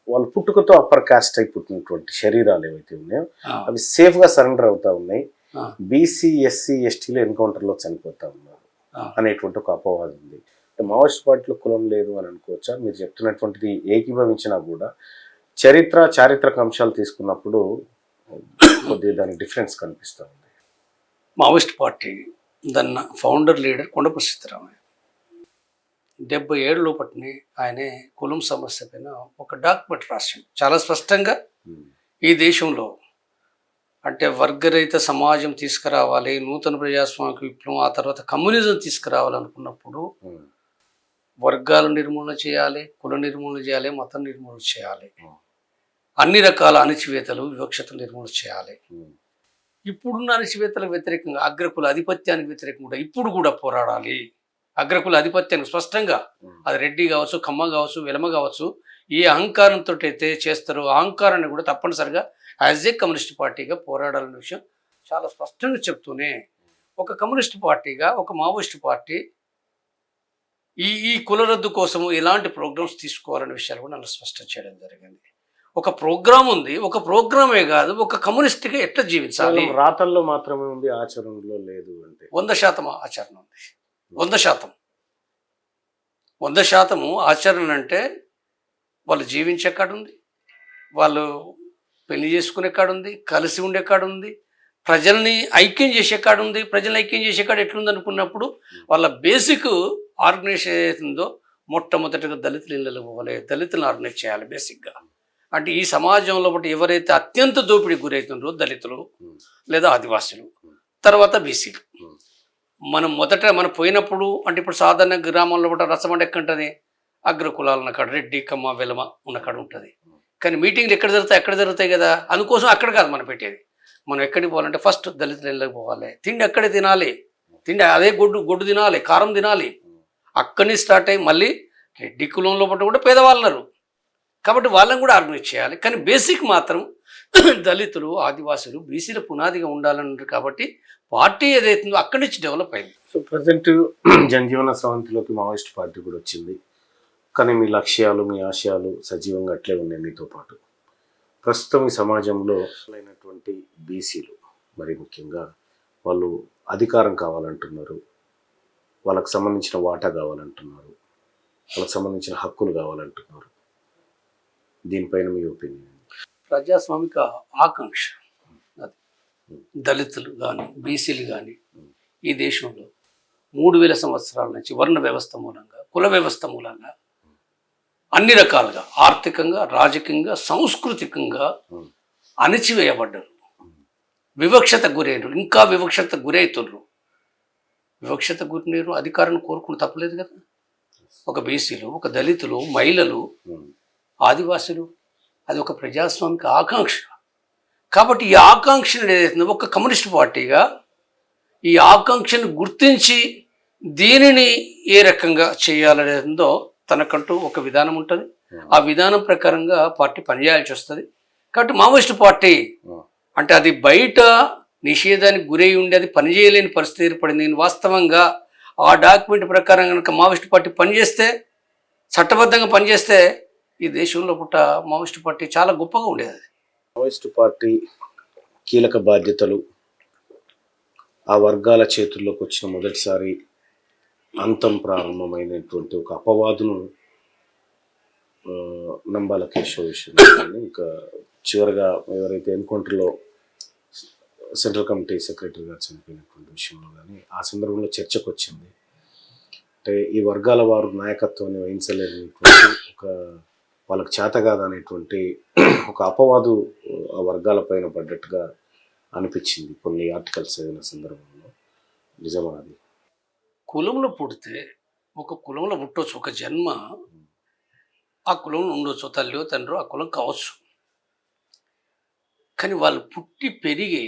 వాళ్ళు పుట్టుకతో అప్పర్ కాస్ట్ అయి పుట్టినటువంటి శరీరాలు ఏవైతే ఉన్నాయో అవి సేఫ్ గా సరెండర్ అవుతా ఉన్నాయి. బీసీ ఎస్సీ ఎస్టీలో ఎన్కౌంటర్ లో చనిపోతా ఉన్నారు అనేటువంటి ఒక అపవాదం ఉంది. మావోయిస్ట్ పార్టీలో కులం లేదు అని అనుకోవచ్చా? మీరు చెప్తున్నటువంటిది ఏకీభవించినా కూడా చారిత్రక అంశాలు తీసుకున్నప్పుడు కొద్దిగా దానికి డిఫరెన్స్ కనిపిస్తూ ఉంది. మావోయిస్ట్ పార్టీ దాని ఫౌండర్ లీడర్ కొండపల్లి సీతారామయ్య 77 లోపటిని ఆయనే కులం సమస్య పైన ఒక డాక్యుమెంట్ రాసిండు చాలా స్పష్టంగా. ఈ దేశంలో అంటే వర్గరహిత సమాజం తీసుకురావాలి, నూతన ప్రజాస్వామిక విప్లవం, ఆ తర్వాత కమ్యూనిజం తీసుకురావాలనుకున్నప్పుడు వర్గాల నిర్మూలన చేయాలి, కుల నిర్మూలన చేయాలి, మతం నిర్మూలన చేయాలి, అన్ని రకాల అణచివేతలు వివక్షతలు నిర్మూలన చేయాలి. ఇప్పుడున్న అణచివేతలకు వ్యతిరేకంగా, అగ్రకుల ఆధిపత్యానికి వ్యతిరేకంగా ఇప్పుడు కూడా పోరాడాలి. అగ్రకుల ఆధిపత్యానికి స్పష్టంగా, అది రెడ్డి కావచ్చు, కమ్మ కావచ్చు, వెలమ కావచ్చు, ఏ అహంకారంతో అయితే చేస్తారో అహంకారాన్ని కూడా తప్పనిసరిగా యాజ్ ఏ కమ్యూనిస్ట్ పార్టీగా పోరాడాలనే విషయం చాలా స్పష్టంగా చెప్తూనే ఒక కమ్యూనిస్ట్ పార్టీగా ఒక మావోయిస్ట్ పార్టీ ఈ కుల రద్దు కోసము ఎలాంటి ప్రోగ్రామ్స్ తీసుకోవాలనే విషయాలు కూడా నన్ను స్పష్టం చేయడం జరిగింది. ఒక ప్రోగ్రామ్ ఉంది, ఒక ప్రోగ్రామే కాదు, ఒక కమ్యూనిస్ట్గా ఎట్లా జీవించాలి. రాతల్లో మాత్రమే ఉంది, ఆచరణలో లేదు అంటే 100% ఆచరణ ఉంది. 100% ఆచరణ అంటే వాళ్ళు జీవించే కాడుంది, వాళ్ళు పెళ్లి చేసుకునే కాడుంది, కలిసి ఉండే కాడుంది, ప్రజల్ని ఐక్యం చేసే కాడుంది. ప్రజల్ని ఐక్యం చేసే కాడు ఎట్లుంది అనుకున్నప్పుడు వాళ్ళ బేసిక్ ఆర్గనైజేషన్ ఏదైతుందో మొట్టమొదటిగా దళితుల ఇళ్ళకి పోవాలి, దళితులను ఆర్గనైజ్ చేయాలి బేసిక్గా. అంటే ఈ సమాజంలో బట్టి ఎవరైతే అత్యంత దోపిడీకి గురవుతుండ్రో దళితులు లేదా ఆదివాసులు, తర్వాత బీసీలు. మనం పోయినప్పుడు అంటే ఇప్పుడు సాధారణ గ్రామాల్లో కూడా రసమండ ఎక్కంటుంది, అగ్రకులాలు ఉన్న కాడ రెడ్డి కమ్మ వెలమ ఉన్న కాడ ఉంటుంది. కానీ మీటింగ్లు ఎక్కడ జరుగుతాయి కదా, అందుకోసం అక్కడ కాదు మనం పెట్టేది. మనం ఎక్కడికి పోవాలంటే ఫస్ట్ దళితుల ఇళ్ళకి పోవాలి, తిండి అక్కడే తినాలి, తిండి అదే గొడ్డు తినాలి, కారం తినాలి. అక్కడి నుంచి స్టార్ట్ అయ్యి మళ్ళీ రెడ్డి కులంలో పట్టు కూడా పేదవాళ్ళరు కాబట్టి వాళ్ళని కూడా ఆర్గనైజ్ చేయాలి. కానీ బేసిక్ మాత్రం దళితులు ఆదివాసులు బీసీల పునాదిగా ఉండాలన్నారు. కాబట్టి పార్టీ ఏదైతుందో అక్కడి నుంచి డెవలప్ అయింది. సో ప్రజెంట్ జనజీవన స్రవంతిలోకి మావోయిస్ట్ పార్టీ కూడా వచ్చింది, కానీ మీ లక్ష్యాలు మీ ఆశయాలు సజీవంగా అట్లే ఉన్నాయి మీతో పాటు. ప్రస్తుతం ఈ సమాజంలో అయినటువంటి బీసీలు మరి ముఖ్యంగా వాళ్ళు అధికారం కావాలంటున్నారు, వాళ్ళకు సంబంధించిన వాటా కావాలంటున్నారు, వాళ్ళకి సంబంధించిన హక్కులు కావాలంటున్నారు. దీనిపైన మీ ఒపీనియన్? ప్రజాస్వామిక ఆకాంక్ష అది దళితులు కానీ బీసీలు కానీ ఈ దేశంలో 3000 సంవత్సరాల నుంచి వర్ణ వ్యవస్థ మూలంగా, కుల వ్యవస్థ మూలంగా అన్ని రకాలుగా ఆర్థికంగా, రాజకీయంగా, సాంస్కృతికంగా అణచివేయబడ్డారు, వివక్షత గురైనరు, ఇంకా వివక్షత గురవుతున్నారు. వివక్షత గురినరు అధికారాన్ని కోరుకుని తప్పలేదు కదా. ఒక బీసీలు, ఒక దళితులు, మహిళలు, ఆదివాసులు, అది ఒక ప్రజాస్వామిక ఆకాంక్ష. కాబట్టి ఈ ఆకాంక్షను ఏదైతుందో ఒక కమ్యూనిస్ట్ పార్టీగా ఈ ఆకాంక్షను గుర్తించి దీనిని ఏ రకంగా చేయాలనేదో తనకంటూ ఒక విధానం ఉంటుంది. ఆ విధానం ప్రకారంగా పార్టీ పనిచేయాల్సి వస్తుంది. కాబట్టి మావోయిస్ట్ పార్టీ అంటే అది బయట నిషేధానికి గురై ఉండి అది పనిచేయలేని పరిస్థితి ఏర్పడింది. నేను వాస్తవంగా ఆ డాక్యుమెంట్ ప్రకారం కనుక మావోయిస్ట్ పార్టీ పనిచేస్తే, చట్టబద్ధంగా పనిచేస్తే ఈ దేశంలో పుట్ట మావోయిస్ట్ పార్టీ చాలా గొప్పగా ఉండేది. మావోయిస్ట్ పార్టీ కీలక బాధ్యతలు ఆ వర్గాల చేతుల్లోకి వచ్చిన మొదటిసారి అంతం ప్రారంభమైనటువంటి ఒక అపవాదును నంబాల కేశవ విషయంలో కానీ, ఇంకా చివరిగా ఎవరైతే ఎన్కౌంటర్లో సెంట్రల్ కమిటీ సెక్రటరీ గారు చనిపోయినటువంటి విషయంలో కానీ ఆ సందర్భంలో చర్చకు వచ్చింది. అంటే ఈ వర్గాల వారు నాయకత్వాన్ని వహించలేనటువంటి ఒక వాళ్ళకి చేత కాదనేటువంటి ఒక అపవాదు ఆ వర్గాల పైన పడ్డట్టుగా అనిపించింది కొన్ని ఆర్టికల్స్ చదివిన సందర్భంలో. నిజమా అది? కులంలో పుడితే ఒక కులంలో పుట్టవచ్చు, ఒక జన్మ ఆ కులంలో ఉండొచ్చు, తల్లియో తండ్రో ఆ కులం కావచ్చు. కానీ వాళ్ళు పుట్టి పెరిగి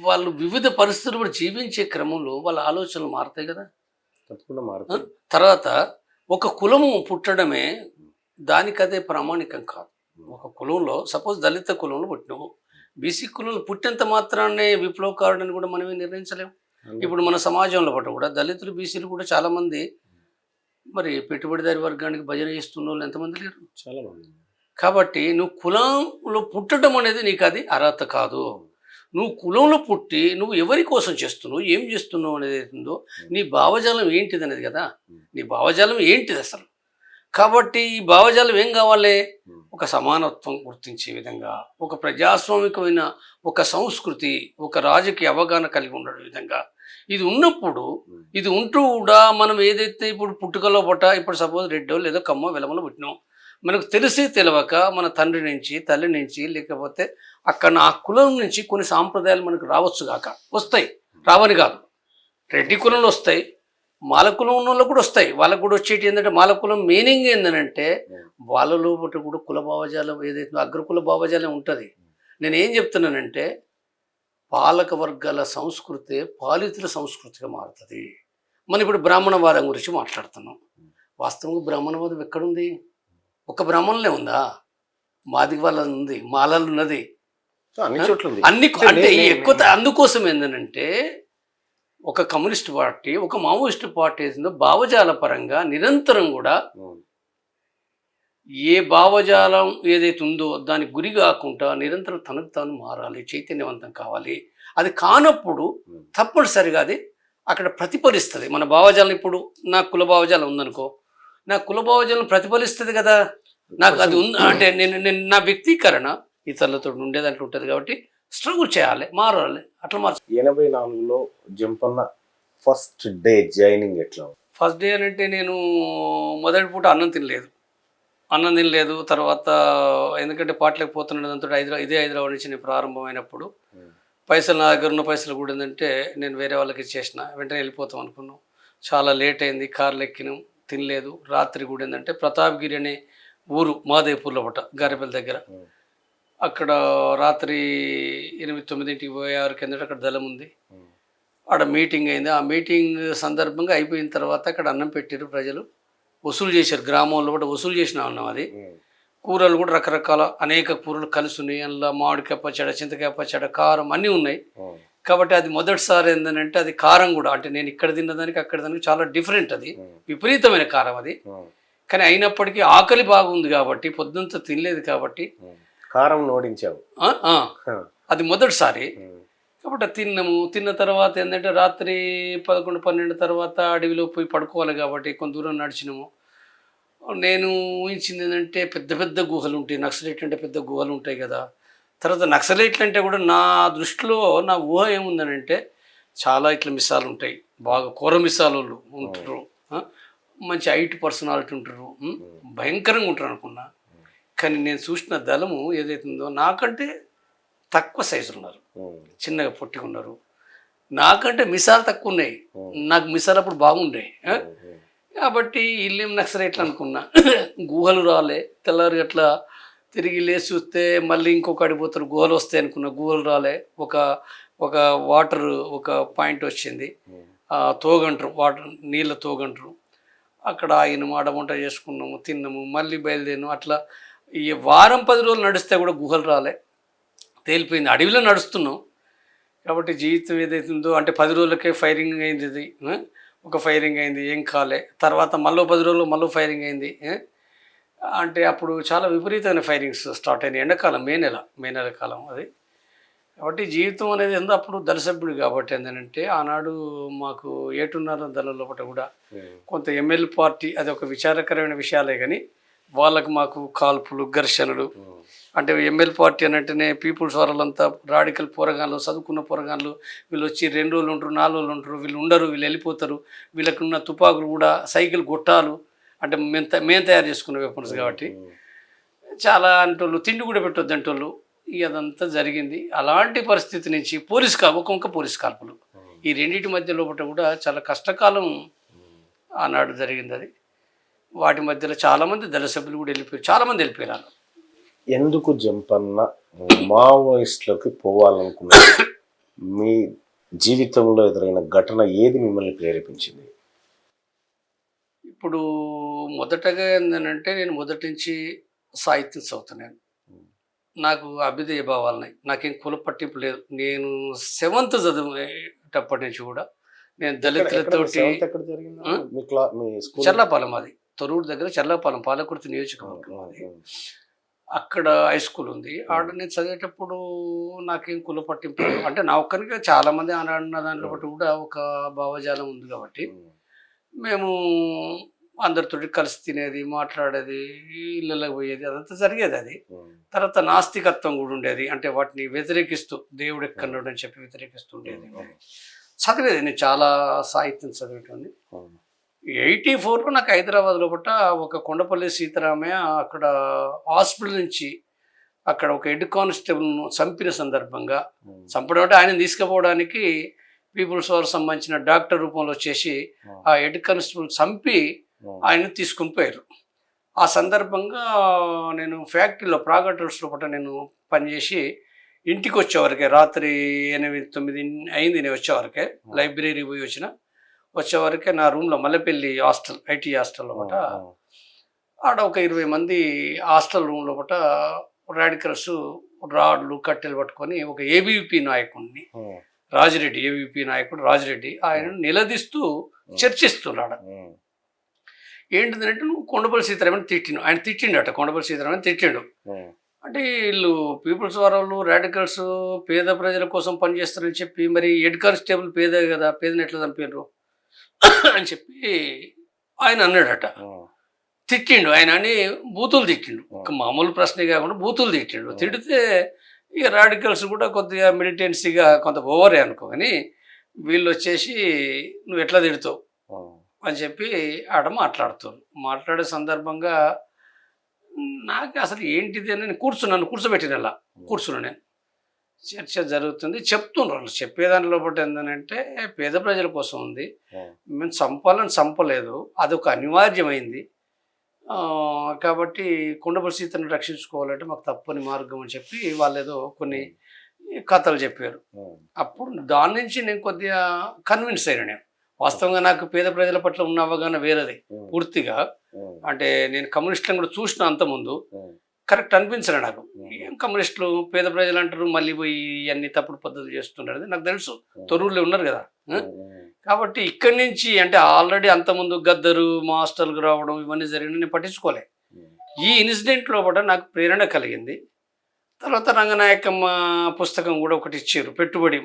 వాళ్ళు వివిధ పరిస్థితులు కూడా జీవించే క్రమంలో వాళ్ళ ఆలోచనలు మారుతాయి కదా. తప్పకుండా మారుతుంది. తర్వాత ఒక కులము పుట్టడమే దానికదే ప్రామాణికం కాదు. ఒక కులంలో సపోజ్ దళిత కులంలో పుట్టినవు, బీసీ కులంలో పుట్టినంత మాత్రాన్నే విప్లవకారుడని కూడా మనమే నిర్ణయించలేము. ఇప్పుడు మన సమాజంలో పట్ల కూడా దళితులు బీసీలు కూడా చాలామంది మరి పెట్టుబడిదారి వర్గానికి భజన చేస్తున్న వాళ్ళు ఎంతమంది లేరు. చాలా మంది. కాబట్టి నువ్వు కులంలో పుట్టడం అనేది నీకు అది అర్హత కాదు. నువ్వు కులంలో పుట్టి నువ్వు ఎవరి కోసం చేస్తున్నావు, ఏం చేస్తున్నావు అనేది ఏంటో, నీ భావజాలం ఏంటిది అనేది కదా. నీ భావజాలం ఏంటిది అసలు? కాబట్టి ఈ భావజాలం ఏం కావాలి? ఒక సమానత్వం గుర్తించే విధంగా, ఒక ప్రజాస్వామికమైన ఒక సంస్కృతి, ఒక రాజకీయ అవగాహన కలిగి ఉండడం విధంగా ఇది ఉన్నప్పుడు, ఇది ఉంటూ కూడా మనం ఏదైతే ఇప్పుడు పుట్టుకలో పుట్ట, ఇప్పుడు సపోజ్ రెడ్డో లేదో కమ్మో వెలమలో పుట్టినాం, మనకు తెలిసి తెలియక మన తండ్రి నుంచి తల్లి నుంచి లేకపోతే అక్కడ ఆ కులం నుంచి కొన్ని సాంప్రదాయాలు మనకు రావచ్చు కాక, వస్తాయి, రావని కాదు. రెడ్డి కులంలో వస్తాయి, మాల కులం ఉన్న వాళ్ళు కూడా వస్తాయి. వాళ్ళకు కూడా వచ్చేటి ఏంటంటే మాల కులం మీనింగ్ ఏంటంటే వాళ్ళలో కూడా కుల భావజాలం ఏదైతే అగ్రకుల భావజాలం ఉంటుంది. నేను ఏం చెప్తున్నానంటే పాలక వర్గాల సంస్కృతి పాలితుల సంస్కృతిగా మారుతుంది. మనం ఇప్పుడు బ్రాహ్మణవాదం గురించి మాట్లాడుతున్నాం. వాస్తవంగా బ్రాహ్మణవాదం ఎక్కడుంది? ఒక బ్రాహ్మణులే ఉందా? మాది వాళ్ళ ఉంది, మాలలు ఉన్నది, అన్ని చోట్ల ఉంది. అన్ని అంటే ఎక్కువ. అందుకోసం ఏంటంటే ఒక కమ్యూనిస్ట్ పార్టీ, ఒక మావోయిస్ట్ పార్టీ ఏందో భావజాల పరంగా నిరంతరం కూడా ఏ భావజాలం ఏదైతే ఉందో దానికి గురి కాకుండా నిరంతరం తనకు తాను మారాలి, చైతన్యవంతం కావాలి. అది కానప్పుడు తప్పనిసరిగా అది అక్కడ ప్రతిఫలిస్తుంది. మన భావజాలం ఇప్పుడు నా కుల భావజాలం ఉందనుకో, నా కుల భావజాలం ప్రతిఫలిస్తుంది కదా. నాకు అది ఉంది అంటే నేను నా వ్యక్తీకరణ ఇతరులతో ఉండేదాంట్లో ఉంటుంది కాబట్టి స్ట్రగుల్ చేయాలి, మారాలి, అట్లా మార్చాలి. 84లో జంపన్న ఫస్ట్ డే జాయినింగ్ ఎట్లా? ఫస్ట్ డే అంటే నేను మొదటి పూట అన్నం తినలేదు. తర్వాత ఎందుకంటే పాటలకు పోతున్నాడు దాంతో హైదరాబాద్ నుంచి నేను ప్రారంభమైనప్పుడు పైసలు నా దగ్గర ఉన్న పైసలు కూడా ఏంటంటే నేను వేరే వాళ్ళకి ఇచ్చేసిన, వెంటనే వెళ్ళిపోతాం అనుకున్నాం. చాలా లేట్ అయింది, కార్లు ఎక్కినాం, తినలేదు. రాత్రి కూడా ఏంటంటే ప్రతాప్గిరి అనే ఊరు మాదేపూర్లో పట్ట గారెపల్లి దగ్గర, అక్కడ రాత్రి 8-9 పోయారు కిందట అక్కడ దళం ఉంది. ఆడ మీటింగ్ అయింది. ఆ మీటింగ్ సందర్భంగా అయిపోయిన తర్వాత అక్కడ అన్నం పెట్టారు, ప్రజలు వసూలు చేశారు. గ్రామంలో కూడా వసూలు చేసిన అన్నం అది. కూరలు కూడా రకరకాల అనేక కూరలు కలిసి ఉన్నాయి. అందులో మామిడికాయ పచ్చడి, చింతకాయ పచ్చడి, కారం అన్నీ ఉన్నాయి. కాబట్టి అది మొదటిసారి ఏంటంటే అది కారం కూడా అంటే నేను ఇక్కడ తిన్నదానికి అక్కడ దానికి చాలా డిఫరెంట్. అది విపరీతమైన కారం అది. కానీ అయినప్పటికీ ఆకలి బాగుంది కాబట్టి పొద్దుంతా తినలేదు కాబట్టి కారం నోడించావు. అది మొదటిసారి కాబట్టి తిన్నాము. తిన్న తర్వాత ఏంటంటే రాత్రి 11-12 తర్వాత అడవిలో పోయి పడుకోవాలి కాబట్టి కొంత దూరం నడిచినాము. నేను ఊహించింది ఏంటంటే పెద్ద పెద్ద గుహలు ఉంటాయి, నక్సలైట్లు అంటే పెద్ద గుహలు ఉంటాయి కదా. తర్వాత నక్సలైట్లు అంటే కూడా నా దృష్టిలో నా ఊహ ఏముందనంటే చాలా ఇట్లా మిసాలు ఉంటాయి, బాగా కూర మిసాలు ఉంటారు, మంచి హైట్ పర్సనాలిటీ ఉంటారు, భయంకరంగా ఉంటారు అనుకున్నా. కానీ నేను చూసిన దళము ఏదైతుందో నాకంటే తక్కువ సైజు ఉన్నారు, చిన్నగా పొట్టిగా ఉన్నారు. నాకంటే మిసాలు తక్కువ ఉన్నాయి, నాకు మిసాలు అప్పుడు బాగుండే. కాబట్టి ఇల్లేం నక్సలైట్లు అనుకున్నా. గుహలు రాలే. తెల్లారి అట్లా తిరిగి లేచి చూస్తే మళ్ళీ ఇంకొక అడిపోతారు, గుహలు వస్తాయి అనుకున్నా. గుహలు రాలే. ఒక వాటర్ ఒక పాయింట్ వచ్చింది, తోగంటారు, వాటర్ నీళ్ళ తోగంటారు. అక్కడ ఆయన వంట చేసుకున్నాము, తిన్నాము, మళ్ళీ బయలుదేరాము. అట్లా ఈ వారం 10 రోజులు నడిస్తే కూడా గుహలు రాలే, తేలిపోయింది. అడవిలో నడుస్తున్నాం కాబట్టి జీవితం ఏదైతుందో అంటే 10 రోజులకే ఫైరింగ్ అయింది. ఇది ఒక ఫైరింగ్ అయింది, ఏం కాలే. తర్వాత మళ్ళీ 10 రోజులు మళ్ళీ ఫైరింగ్ అయింది. అంటే అప్పుడు చాలా విపరీతమైన ఫైరింగ్స్ స్టార్ట్ అయినాయి. ఎండాకాలం, మే నెల కాలం అది. కాబట్టి జీవితం అనేది ఎంతో అప్పుడు దళసభ్యుడు కాబట్టి ఏంటంటే ఆనాడు మాకు ఏటున్నర దళం లోపల కూడా కొంత ఎంఎల్ పార్టీ, అది ఒక విచారకరమైన విషయాలే. కానీ వాళ్ళకు మాకు కాల్పులు, ఘర్షణలు. అంటే ఎంఎల్ పార్టీ అని అంటేనే పీపుల్స్ వాళ్ళంతా రాడికల్ పోరగాళ్ళు, చదువుకున్న పోరగాళ్ళు. వీళ్ళు వచ్చి 2 రోజులు ఉంటారు, 4 రోజులు ఉంటారు, వీళ్ళు ఉండరు, వీళ్ళు వెళ్ళిపోతారు. వీళ్ళకున్న తుపాకులు కూడా సైకిల్ గొట్టాలు అంటే మేము తయారు చేసుకున్న వెపన్స్ కాబట్టి చాలా అంటోళ్ళు తిండి కూడా పెట్టొద్దు అంటోళ్ళు. ఇక అదంతా జరిగింది. అలాంటి పరిస్థితి నుంచి ఒక్కొక్క పోలీస్ కాల్పులు ఈ రెండింటి మధ్య లోపల కూడా చాలా కష్టకాలం ఆనాడు జరిగింది. అది వాటి మధ్యలో చాలామంది దళ సభ్యులు కూడా వెళ్ళిపోయారు, చాలామంది వెళ్ళిపోయారు. ఎందుకు జంపన్న మావోయిస్టులకి పోవాలనుకున్నారు? మీ జీవితంలో ఎదురైన ఘటన ఏది మిమ్మల్ని ప్రేరేపించింది? ఇప్పుడు మొదటగా ఏంటంటే నేను మొదటి నుంచి సాహిత్యం చదువుతున్నాను. నాకు అభ్యుదయ భావాలున్నాయి, నాకేం కుల పట్టింపు లేదు. నేను 7th చదివేటప్పటి నుంచి కూడా నేను దళితులతోటి చర్లాపాలెం, అది తొర్రూరు దగ్గర చర్లాపాలెం, పాలకుర్తి నియోజకవర్గం అది. అక్కడ హై స్కూల్ ఉంది. ఆడ నేను చదివేటప్పుడు నాకేం కుల పట్టింపు అంటే నా ఒక్కరిగా చాలామంది అన్న దాంట్లో బట్టి కూడా ఒక భావజాలం ఉంది కాబట్టి మేము అందరితో కలిసి తినేది, మాట్లాడేది, ఇళ్ళకి పోయేది, అదంతా జరిగేది. అది తర్వాత నాస్తికత్వం కూడా ఉండేది, అంటే వాటిని వ్యతిరేకిస్తూ దేవుడు ఎక్కడున్నాడు అని చెప్పి వ్యతిరేకిస్తూ ఉండేది. చదివేది నేను చాలా సాహిత్యం చదివేటోని. 84లో నాకు హైదరాబాద్ లోపల ఒక కొండపల్లి సీతారామయ్య అక్కడ హాస్పిటల్ నుంచి అక్కడ ఒక హెడ్ కానిస్టేబుల్ను చంపిన సందర్భంగా, చంపడం అంటే ఆయన తీసుకుపోవడానికి పీపుల్స్ వారికి సంబంధించిన డాక్టర్ రూపంలో వచ్చేసి ఆ హెడ్ కానిస్టేబుల్ చంపి ఆయన తీసుకుని పోయారు. ఆ సందర్భంగా నేను ఫ్యాక్టరీలో ప్రాగటర్స్ లోపల నేను పనిచేసి ఇంటికి వచ్చేవరకే రాత్రి 8-9 అయింది. నేను వచ్చేవరకే లైబ్రరీ పోయి వచ్చేవరకే నా రూమ్లో మల్లెపల్లి హాస్టల్, ఐటీ హాస్టల్ లోపల ఆడ ఒక 20 మంది హాస్టల్ రూమ్ లోపల రాడికల్స్ రాడ్లు కట్టెలు పట్టుకొని ఒక ఏబీవీపీ నాయకుడిని రాజిరెడ్డి, ఏబీవీపీ నాయకుడు రాజిరెడ్డి, ఆయన నిలదీస్తూ చర్చిస్తున్నాడు. ఏంటిదంటే నువ్వు కొండపల్లి సీతారామని తిట్టిను, ఆయన తిట్టిండట, కొండపల్లి సీతారామని తిట్టిండు. అంటే వీళ్ళు పీపుల్స్ వాళ్ళు రాడికల్స్ పేద ప్రజల కోసం పనిచేస్తారని చెప్పి మరి హెడ్ కానిస్టేబుల్ పేదే కదా, పేదని ఎట్లా చంపారు అని చెప్పి ఆయన అన్నాడట. తిట్టిండు ఆయన అని బూతులు తిట్టిండు, ఒక మామూలు ప్రశ్నే కాకుండా బూతులు తిట్టిండు. తిడితే ఇక రాడికల్స్ కూడా కొద్దిగా మిలిటెన్సీగా కొంత ఓవరే అనుకో, కానీ వీళ్ళు వచ్చేసి నువ్వు ఎట్లా తిడతావు అని చెప్పి ఆడ మాట్లాడే సందర్భంగా నాకు అసలు ఏంటిది అని కూర్చోబెట్టిన కూర్చున్నాను నేను. చర్చ జరుగుతుంది, చెప్తున్నారు, చెప్పేదాని లోపల ఏంటంటే పేద ప్రజల కోసం ఉంది, మేము చంపలేదు, అదొక అనివార్యమైంది కాబట్టి కొండపల్లి సీతను రక్షించుకోవాలంటే మాకు తప్పని మార్గం అని చెప్పి వాళ్ళు ఏదో కొన్ని కథలు చెప్పారు. అప్పుడు దాని నుంచి నేను కొద్దిగా కన్విన్స్ అయినా. నేను వాస్తవంగా నాకు పేద ప్రజల పట్ల ఉన్న అవగాహన వేరేది పూర్తిగా. అంటే నేను కమ్యూనిస్టులను కూడా చూసిన అంతకుముందు, కరెక్ట్ అనిపించలే నాకు. ఏం కమ్యూనిస్టులు పేద ప్రజలు అంటారు, మళ్ళీ పోయి అన్ని తప్పుడు పద్ధతులు చేస్తున్నారు, నాకు తెలుసు, తొర్రూరులో ఉన్నారు కదా. కాబట్టి ఇక్కడి నుంచి అంటే ఆల్రెడీ అంతకుముందు గద్దరు మాస్టర్లకు రావడం ఇవన్నీ జరిగిన నేను పట్టించుకోలే. ఈ ఇన్సిడెంట్ లోపల నాకు ప్రేరణ కలిగింది. తర్వాత రంగనాయకమ్మ పుస్తకం కూడా ఒకటి ఇచ్చారు,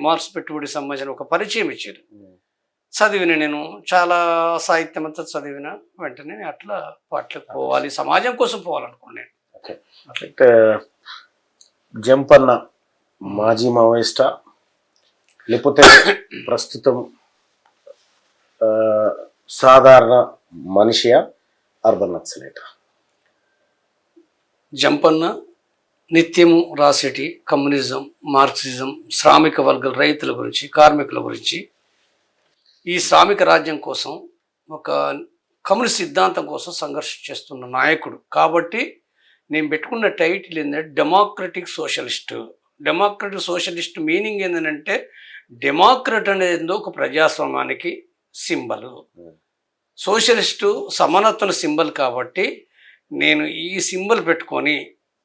మార్క్స్ పెట్టుబడి సంబంధించిన ఒక పరిచయం ఇచ్చారు. చదివిన నేను చాలా సాహిత్యం అంతా చదివిన వెంటనే అట్లా పాటలకు పోవాలి, సమాజం కోసం పోవాలనుకున్నాను. అట్లయితే జంపన్న మాజీ మావోయిస్టా లేకపోతే ప్రస్తుతం సాధారణ మనిషియా, అర్బన్ నక్సలైటా? జంపన్న నిత్యము రాసేటి కమ్యూనిజం, మార్క్సిజం, శ్రామిక వర్గాల రైతుల గురించి, కార్మికుల గురించి, ఈ శ్రామిక రాజ్యం కోసం, ఒక కమ్యూనిస్ట్ సిద్ధాంతం కోసం సంఘర్షణ చేస్తున్న నాయకుడు కాబట్టి నేను పెట్టుకున్న టైటిల్ ఏంటంటే democratic socialist. Democratic socialist meaning ఏంటంటే డెమోక్రట్ అనేది ఒక ప్రజాస్వామ్యానికి సింబల్, సోషలిస్టు సమానత్వం సింబల్. కాబట్టి నేను ఈ సింబల్ పెట్టుకొని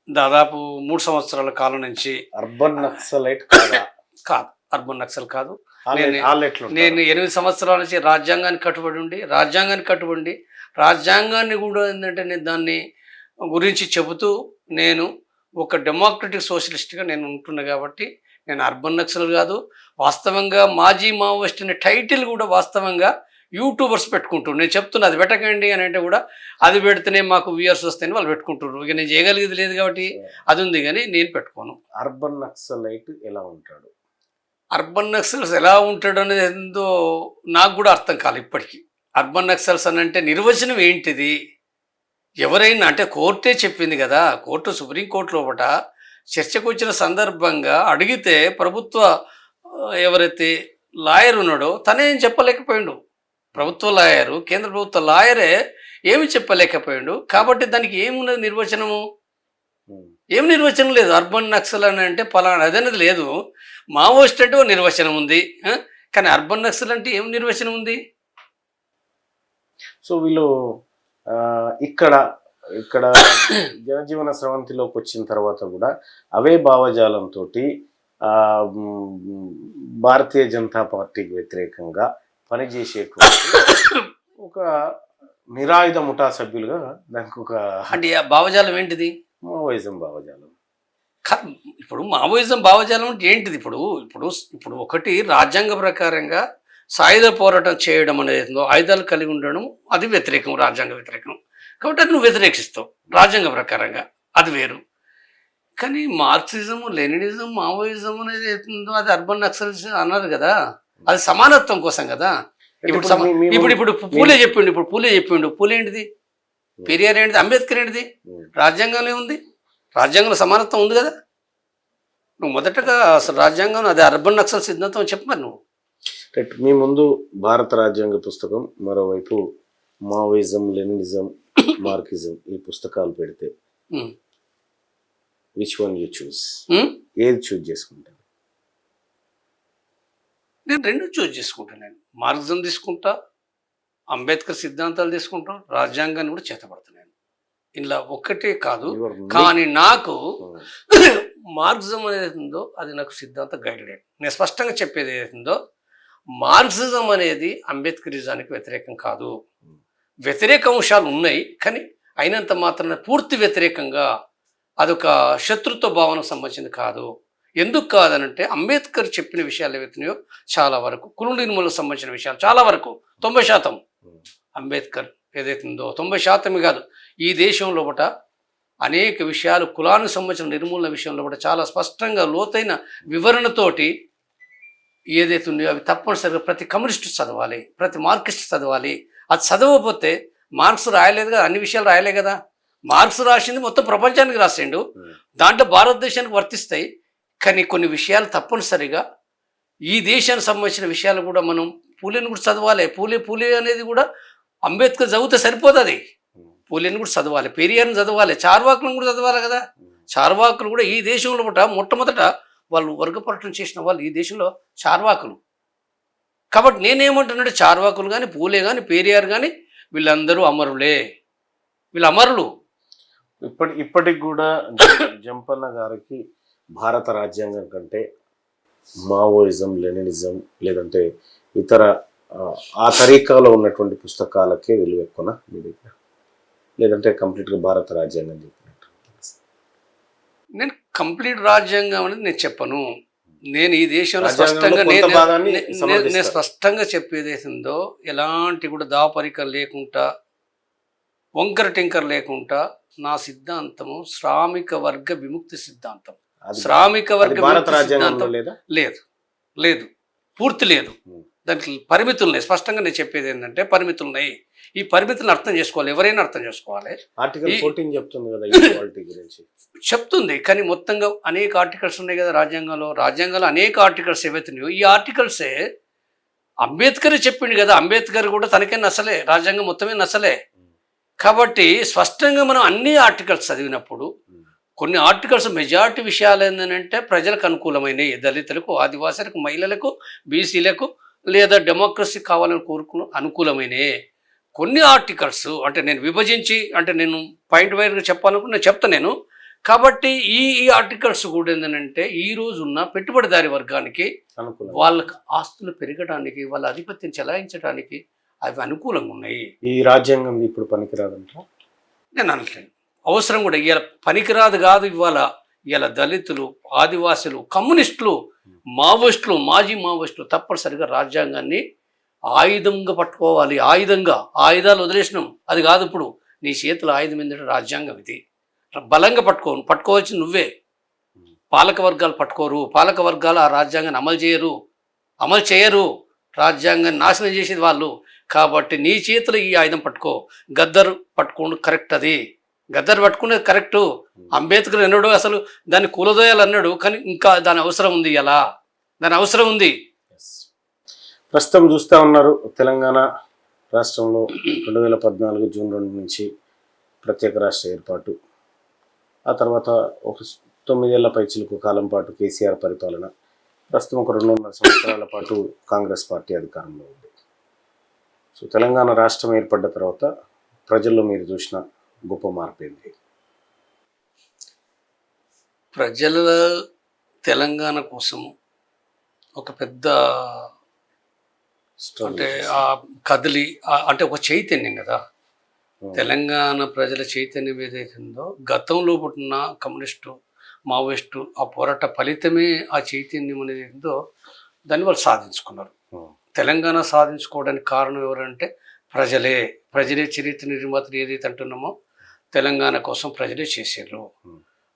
దాదాపు 3 సంవత్సరాల కాలం నుంచి అర్బన్ నక్సలైట్ కాదు, అర్బన్ నక్సల్ కాదు. నేను 8 సంవత్సరాల నుంచి రాజ్యాంగానికి కట్టుబడి రాజ్యాంగాన్ని కూడా ఏంటంటే నేను దాన్ని గురించి చెబుతూ నేను ఒక డెమోక్రటిక్ సోషలిస్ట్గా నేను ఉంటున్నా. కాబట్టి నేను అర్బన్ నక్సల్ కాదు. వాస్తవంగా మాజీ మావోయిస్ట్ అనే టైటిల్ కూడా వాస్తవంగా యూట్యూబర్స్ పెట్టుకుంటారు. నేను చెప్తున్నా అది పెట్టకండి అని అంటే కూడా అది పెడితేనే మాకు వ్యూయర్స్ వస్తాయని వాళ్ళు పెట్టుకుంటారు. ఇక నేను చేయగలిగేది లేదు కాబట్టి అది ఉంది, కానీ నేను పెట్టుకోను. అర్బన్ నక్సలైట్ ఎలా ఉంటాడు? అర్బన్ నక్సల్స్ ఎలా ఉంటాడు అనేది ఏందో నాకు కూడా అర్థం కాలేదు ఇప్పటికీ. అర్బన్ నక్సల్స్ అని అంటే నిర్వచనం ఏంటిది, ఎవరైనా అంటే కోర్టే చెప్పింది కదా, కోర్టు సుప్రీంకోర్టు లోపట చర్చకు వచ్చిన సందర్భంగా అడిగితే ప్రభుత్వ ఎవరైతే లాయర్ ఉన్నాడో తనేం చెప్పలేకపోయిండు. ప్రభుత్వ లాయరు, కేంద్ర ప్రభుత్వ లాయరే ఏమి చెప్పలేకపోయిండు. కాబట్టి దానికి ఏమున్నది నిర్వచనము? ఏం నిర్వచనం లేదు. అర్బన్ నక్సల్ అని అంటే పలానా అదనేది లేదు. మావోయిస్ట్ అంటే ఓ నిర్వచనం ఉంది, కానీ అర్బన్ నక్సల్ అంటే ఏం నిర్వచనం ఉంది? సో వీళ్ళు ఇక్కడ ఇక్కడ జనజీవన స్రవంతిలోకి వచ్చిన తర్వాత కూడా అవే భావజాలంతో భారతీయ జనతా పార్టీకి వ్యతిరేకంగా పనిచేసేటువంటి ఒక నిరాయుధ ముఠా సభ్యులుగా దానికి ఒక అంటే ఆ భావజాలం ఏంటిది? మావోయిజం భావజాలం. ఇప్పుడు మావోయిజం భావజాలం అంటే ఏంటిది? ఇప్పుడు ఇప్పుడు ఇప్పుడు ఒకటి రాజ్యాంగ ప్రకారంగా సాయుధ పోరాటం చేయడం అనేది, ఆయుధాలు కలిగి ఉండడం, అది వ్యతిరేకం, రాజ్యాంగ వ్యతిరేకం. కాబట్టి అది నువ్వు వ్యతిరేకిస్తావు రాజ్యాంగ ప్రకారంగా, అది వేరు. కానీ మార్క్సిజం, లెనినిజం, మావోయిజం అనేది ఏతుందో అది అర్బన్ నక్సలిజం అన్నారు కదా, అది సమానత్వం కోసం కదా. ఇప్పుడు ఇప్పుడు పూలే చెప్పిండు. పూలే ఏంటిది? పెరియార్ ఏంటిది? అంబేద్కర్ ఏంటిది? రాజ్యాంగంలో ఉంది. రాజ్యాంగంలో సమానత్వం ఉంది కదా. నువ్వు మొదటగా అసలు రాజ్యాంగం అది అర్బన్ నక్సల్ సిద్ధాంతం చెప్పమని నువ్వు. మీ ముందు భారత రాజ్యాంగ పుస్తకం, మరోవైపు మావోయిజం, లెనినిజం, మార్క్సిజం ఈ పుస్తకాలు పెడితే విచ్ వన్ యూ చూస్? ఏది చూజ్ చేసుకుంటారు? నేను రెండు చూజ్ చేసుకుంటాను. నేను మార్క్సిజం తీసుకుంటా, అంబేద్కర్ సిద్ధాంతాలు తీసుకుంటా, రాజ్యాంగాన్ని కూడా చేతపడుతున్నాను. ఇలా ఒక్కటే కాదు, కానీ నాకు మార్క్సిజం అనేది ఉందో అది నాకు సిద్ధాంత గైడ్ లైన్. నేను స్పష్టంగా చెప్పేది ఏదైతుందో, మార్క్సిజం అనేది అంబేద్కరిజానికి వ్యతిరేకం కాదు. వ్యతిరేక అంశాలు ఉన్నాయి, కానీ అయినంత మాత్రాన పూర్తి వ్యతిరేకంగా అదొక శత్రుత్వ భావనకు సంబంధించింది కాదు. ఎందుకు కాదనంటే అంబేద్కర్ చెప్పిన విషయాలు ఏవైతున్నాయో చాలా వరకు, కుల నిర్మూలనకు సంబంధించిన విషయాలు చాలా వరకు 90% అంబేద్కర్ ఏదైతుందో 90% కాదు, ఈ దేశం లోపట అనేక విషయాలు కులానికి సంబంధించిన నిర్మూలన విషయంలో కూడా చాలా స్పష్టంగా లోతైన వివరణతోటి ఏదైతే ఉన్నాయో అవి తప్పనిసరిగా ప్రతి కమ్యూనిస్ట్ చదవాలి, ప్రతి మార్క్సిస్ట్ చదవాలి. అది చదవకపోతే మార్క్స్ రాయలేదు కదా, అన్ని విషయాలు రాయలే కదా. మార్క్స్ రాసింది మొత్తం ప్రపంచానికి రాసిండు, దాంట్లో భారతదేశానికి వర్తిస్తాయి. కానీ కొన్ని విషయాలు తప్పనిసరిగా ఈ దేశానికి సంబంధించిన విషయాలు కూడా మనం పూలేని కూడా చదవాలి. పూలే అనేది కూడా అంబేద్కర్ చదివితే సరిపోతుంది. పూలేని కూడా చదవాలి, పెరియార్ని చదవాలి, చార్వాకులను కూడా చదవాలి కదా. చార్వాకులు కూడా ఈ దేశంలో మొట్టమొదట వాళ్ళు వర్గపోరాటం చేసిన వాళ్ళు ఈ దేశంలో చార్వాకులు. కాబట్టి నేనేమంటున్నాడు, చార్వాకులు కానీ, పూలే కానీ, పెరియార్ కానీ వీళ్ళందరూ అమరులే, వీళ్ళు అమరులు. ఇప్పటికి కూడా జంపన్న గారికి భారత రాజ్యాంగం కంటే మావోయిజం, లెనినిజం లేదంటే ఇతర ఆ తరీకాలో ఉన్నటువంటి పుస్తకాలకే విలువ ఎక్కువనా మీ దగ్గర, లేదంటే కంప్లీట్గా భారత రాజ్యాంగం చెప్పినట్టు? నేను కంప్లీట్ రాజ్యాంగం అనేది నేను చెప్పను. నేను ఈ దేశంలో స్పష్టంగా నేను స్పష్టంగా చెప్పేది ఏందో, ఎలాంటి కూడా దాపరికం లేకుండా, వంకర టింకర్ లేకుండా నా సిద్ధాంతము శ్రామిక వర్గ విముక్తి సిద్ధాంతం. శ్రామిక వర్గ సిద్ధాంతం లేదు, పూర్తి లేదు. దానికి పరిమితులు ఉన్నాయి. స్పష్టంగా నేను చెప్పేది ఏంటంటే పరిమితులు ఉన్నాయి. ఈ పరిమితులను అర్థం చేసుకోవాలి, ఎవరైనా అర్థం చేసుకోవాలి. ఆర్టికల్ 14 చెప్తుంది కదా ఈక్వాలిటీ గురించి, చెప్తుంది. కానీ మొత్తంగా అనేక ఆర్టికల్స్ ఉన్నాయి కదా రాజ్యాంగంలో అనేక ఆర్టికల్స్ ఏవైతున్నాయో ఈ ఆర్టికల్సే అంబేద్కర్ చెప్పిండు కదా. అంబేద్కర్ కూడా తనకే నచ్చలే, రాజ్యాంగం మొత్తమే నచ్చలే. కాబట్టి స్పష్టంగా మనం అన్ని ఆర్టికల్స్ చదివినప్పుడు కొన్ని ఆర్టికల్స్ మెజారిటీ విషయాలు ఏంటంటే ప్రజలకు అనుకూలమైనవి, దళితులకు, ఆదివాసులకు, మహిళలకు, బీసీలకు లేదా డెమోక్రసీ కావాలని కోరుకున్న అనుకూలమైనవి. కొన్ని ఆర్టికల్స్ అంటే నేను విభజించి అంటే నేను పాయింట్ వైజ్గా చెప్పాలనుకుంటే నేను చెప్తాను నేను. కాబట్టి ఈ ఆర్టికల్స్ కూడా ఏంటంటే ఈ రోజు ఉన్న పెట్టుబడిదారి వర్గానికి వాళ్ళకి ఆస్తులు పెరగడానికి, వాళ్ళ ఆధిపత్యం చెలాయించడానికి అవి అనుకూలంగా ఉన్నాయి. ఈ రాజ్యాంగం ఇప్పుడు పనికిరాదంట నేను అనట్లేదు. అవసరం కూడా ఇవాళ పనికిరాదు కాదు. ఇవాళ దళితులు, ఆదివాసులు, కమ్యూనిస్టులు, మావోయిస్టులు, మాజీ మావోయిస్టులు తప్పనిసరిగా రాజ్యాంగాన్ని ఆయుధంగా పట్టుకోవాలి. ఆయుధాలు వదిలేసినాం, అది కాదు. ఇప్పుడు నీ చేతుల ఆయుధం ఏంటంటే రాజ్యాంగం. ఇది బలంగా పట్టుకోవాల్సి నువ్వే. పాలక వర్గాలు పట్టుకోరు, పాలక వర్గాలు ఆ రాజ్యాంగాన్ని అమలు చేయరు. రాజ్యాంగాన్ని నాశనం చేసేది వాళ్ళు. కాబట్టి నీ చేతిలో ఈ ఆయుధం పట్టుకో, గద్దర్ పట్టుకోండు కరెక్ట్, అది గద్దర్ పట్టుకునేది కరెక్టు. అంబేద్కర్ అన్నాడు అసలు దాన్ని కూలదోయాలి అన్నాడు, కానీ ఇంకా దాని అవసరం ఉంది, ఎలా దాని అవసరం ఉంది. ప్రస్తుతం చూస్తూ ఉన్నారు తెలంగాణ రాష్ట్రంలో 2014 జూన్ 2 నుంచి ప్రత్యేక రాష్ట్ర ఏర్పాటు, ఆ తర్వాత ఒక 9 ఏళ్ల పైచిలకు కాలం పాటు కేసీఆర్ పరిపాలన, ప్రస్తుతం ఒక 2.5 సంవత్సరాల పాటు కాంగ్రెస్ పార్టీ అధికారంలో ఉంది. సో తెలంగాణ రాష్ట్రం ఏర్పడ్డ తర్వాత ప్రజల్లో మీరు చూసిన గొప్ప మార్పు ఏంది? ప్రజల తెలంగాణ కోసం ఒక పెద్ద అంటే ఆ కదిలి అంటే ఒక చైతన్యం కదా, తెలంగాణ ప్రజల చైతన్యం ఏదైతుందో గతంలో పుట్టిన కమ్యూనిస్టు మావోయిస్టు ఆ పోరాట ఫలితమే ఆ చైతన్యం అనేది ఏందో దాన్ని వాళ్ళు సాధించుకున్నారు. తెలంగాణ సాధించుకోవడానికి కారణం ఎవరంటే ప్రజలే చరిత్ర నిర్మాతలు ఏదైతే అంటున్నామో తెలంగాణ కోసం ప్రజలే చేసారు.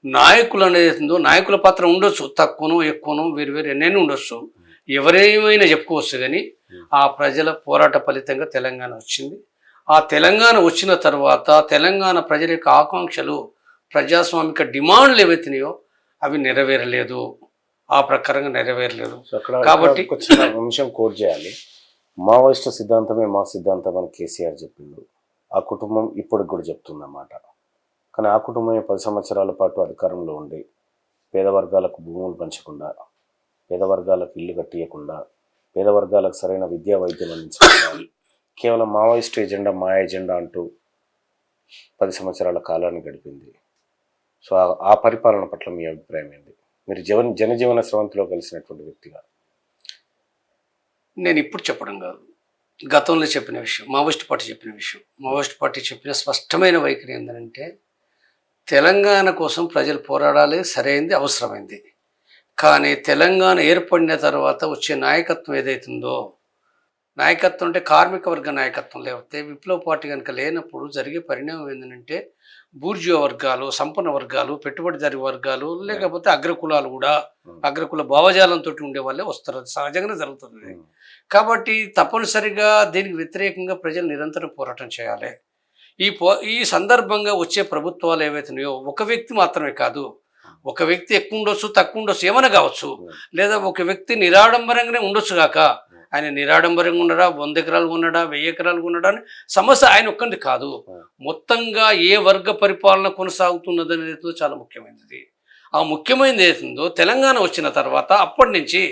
నాయకులు అనేది ఏందో నాయకుల పాత్ర ఉండొచ్చు, తక్కువనో ఎక్కువనో వేరు ఎన్నైనా ఉండొచ్చు, ఎవరేమైనా చెప్పుకోవచ్చు, కానీ ఆ ప్రజల పోరాట ఫలితంగా తెలంగాణ వచ్చింది. ఆ తెలంగాణ వచ్చిన తర్వాత తెలంగాణ ప్రజల యొక్క ఆకాంక్షలు, ప్రజాస్వామిక డిమాండ్లు ఏవైతున్నాయో అవి నెరవేరలేదు, ఆ ప్రకారంగా నెరవేరలేదు. కాబట్టి ఒక చిన్న అంశం కోట్ చేయాలి. మావోయిస్టు సిద్ధాంతమే మా సిద్ధాంతం అని కేసీఆర్ చెప్పిండు, ఆ కుటుంబం ఇప్పటికి కూడా చెప్తుందన్నమాట. కానీ ఆ కుటుంబమే 10 సంవత్సరాల పాటు అధికారంలో ఉండి పేద వర్గాలకు భూములు పంచకుండా, పేద వర్గాలకు ఇల్లు కట్టియకుండా, పేద వర్గాలకు సరైన విద్యా వైద్యం అందించకుండా కేవలం మావోయిస్టు ఎజెండా మా ఎజెండా అంటూ 10 సంవత్సరాల కాలాన్ని గడిపింది. సో ఆ పరిపాలన పట్ల మీ అభిప్రాయం ఏంటి? మీరు జనజీవన స్రవంతిలో కలిసినటువంటి వ్యక్తిగా. నేను ఇప్పుడు చెప్పడం కాదు, గతంలో చెప్పిన విషయం, మావోయిస్ట్ పార్టీ చెప్పిన విషయం. మావోయిస్ట్ పార్టీ చెప్పిన స్పష్టమైన వైఖరి ఏంటంటే తెలంగాణ కోసం ప్రజలు పోరాడాలి, సరైనది, అవసరమైంది. కానీ తెలంగాణ ఏర్పడిన తర్వాత వచ్చే నాయకత్వం ఏదైతుందో, నాయకత్వం అంటే కార్మిక వర్గ నాయకత్వం, లేకపోతే విప్లవ పార్టీ కనుక లేనప్పుడు జరిగే పరిణామం ఏంటంటే బూర్జువా వర్గాలు, సంపన్న వర్గాలు, పెట్టుబడిదారి వర్గాలు, లేకపోతే అగ్రకులాలు కూడా అగ్రకుల భావజాలంతో ఉండే వాళ్ళే వస్తారు, అది సహజంగానే జరుగుతుంది. కాబట్టి తప్పనిసరిగా దీనికి వ్యతిరేకంగా ప్రజలు నిరంతరం పోరాటం చేయాలి. ఈ సందర్భంగా వచ్చే ప్రభుత్వాలు ఏవైతున్నాయో ఒక వ్యక్తి మాత్రమే కాదు, ఒక వ్యక్తి ఎక్కువ ఉండొచ్చు, తక్కువ ఉండొచ్చు, ఏమైనా కావచ్చు, లేదా ఒక వ్యక్తి నిరాడంబరంగానే ఉండొచ్చు కాక ఆయన నిరాడంబరంగా ఉండడా, 100 ఎకరాలు ఉన్నాడా, 1000 ఎకరాలు ఉన్నాడా అని సమస్య ఆయన ఒక్కరిది కాదు. మొత్తంగా ఏ వర్గ పరిపాలన కొనసాగుతున్నది అనేది చాలా ముఖ్యమైనది. ఆ ముఖ్యమైనది ఏదో తెలంగాణ వచ్చిన తర్వాత, అప్పటి నుంచి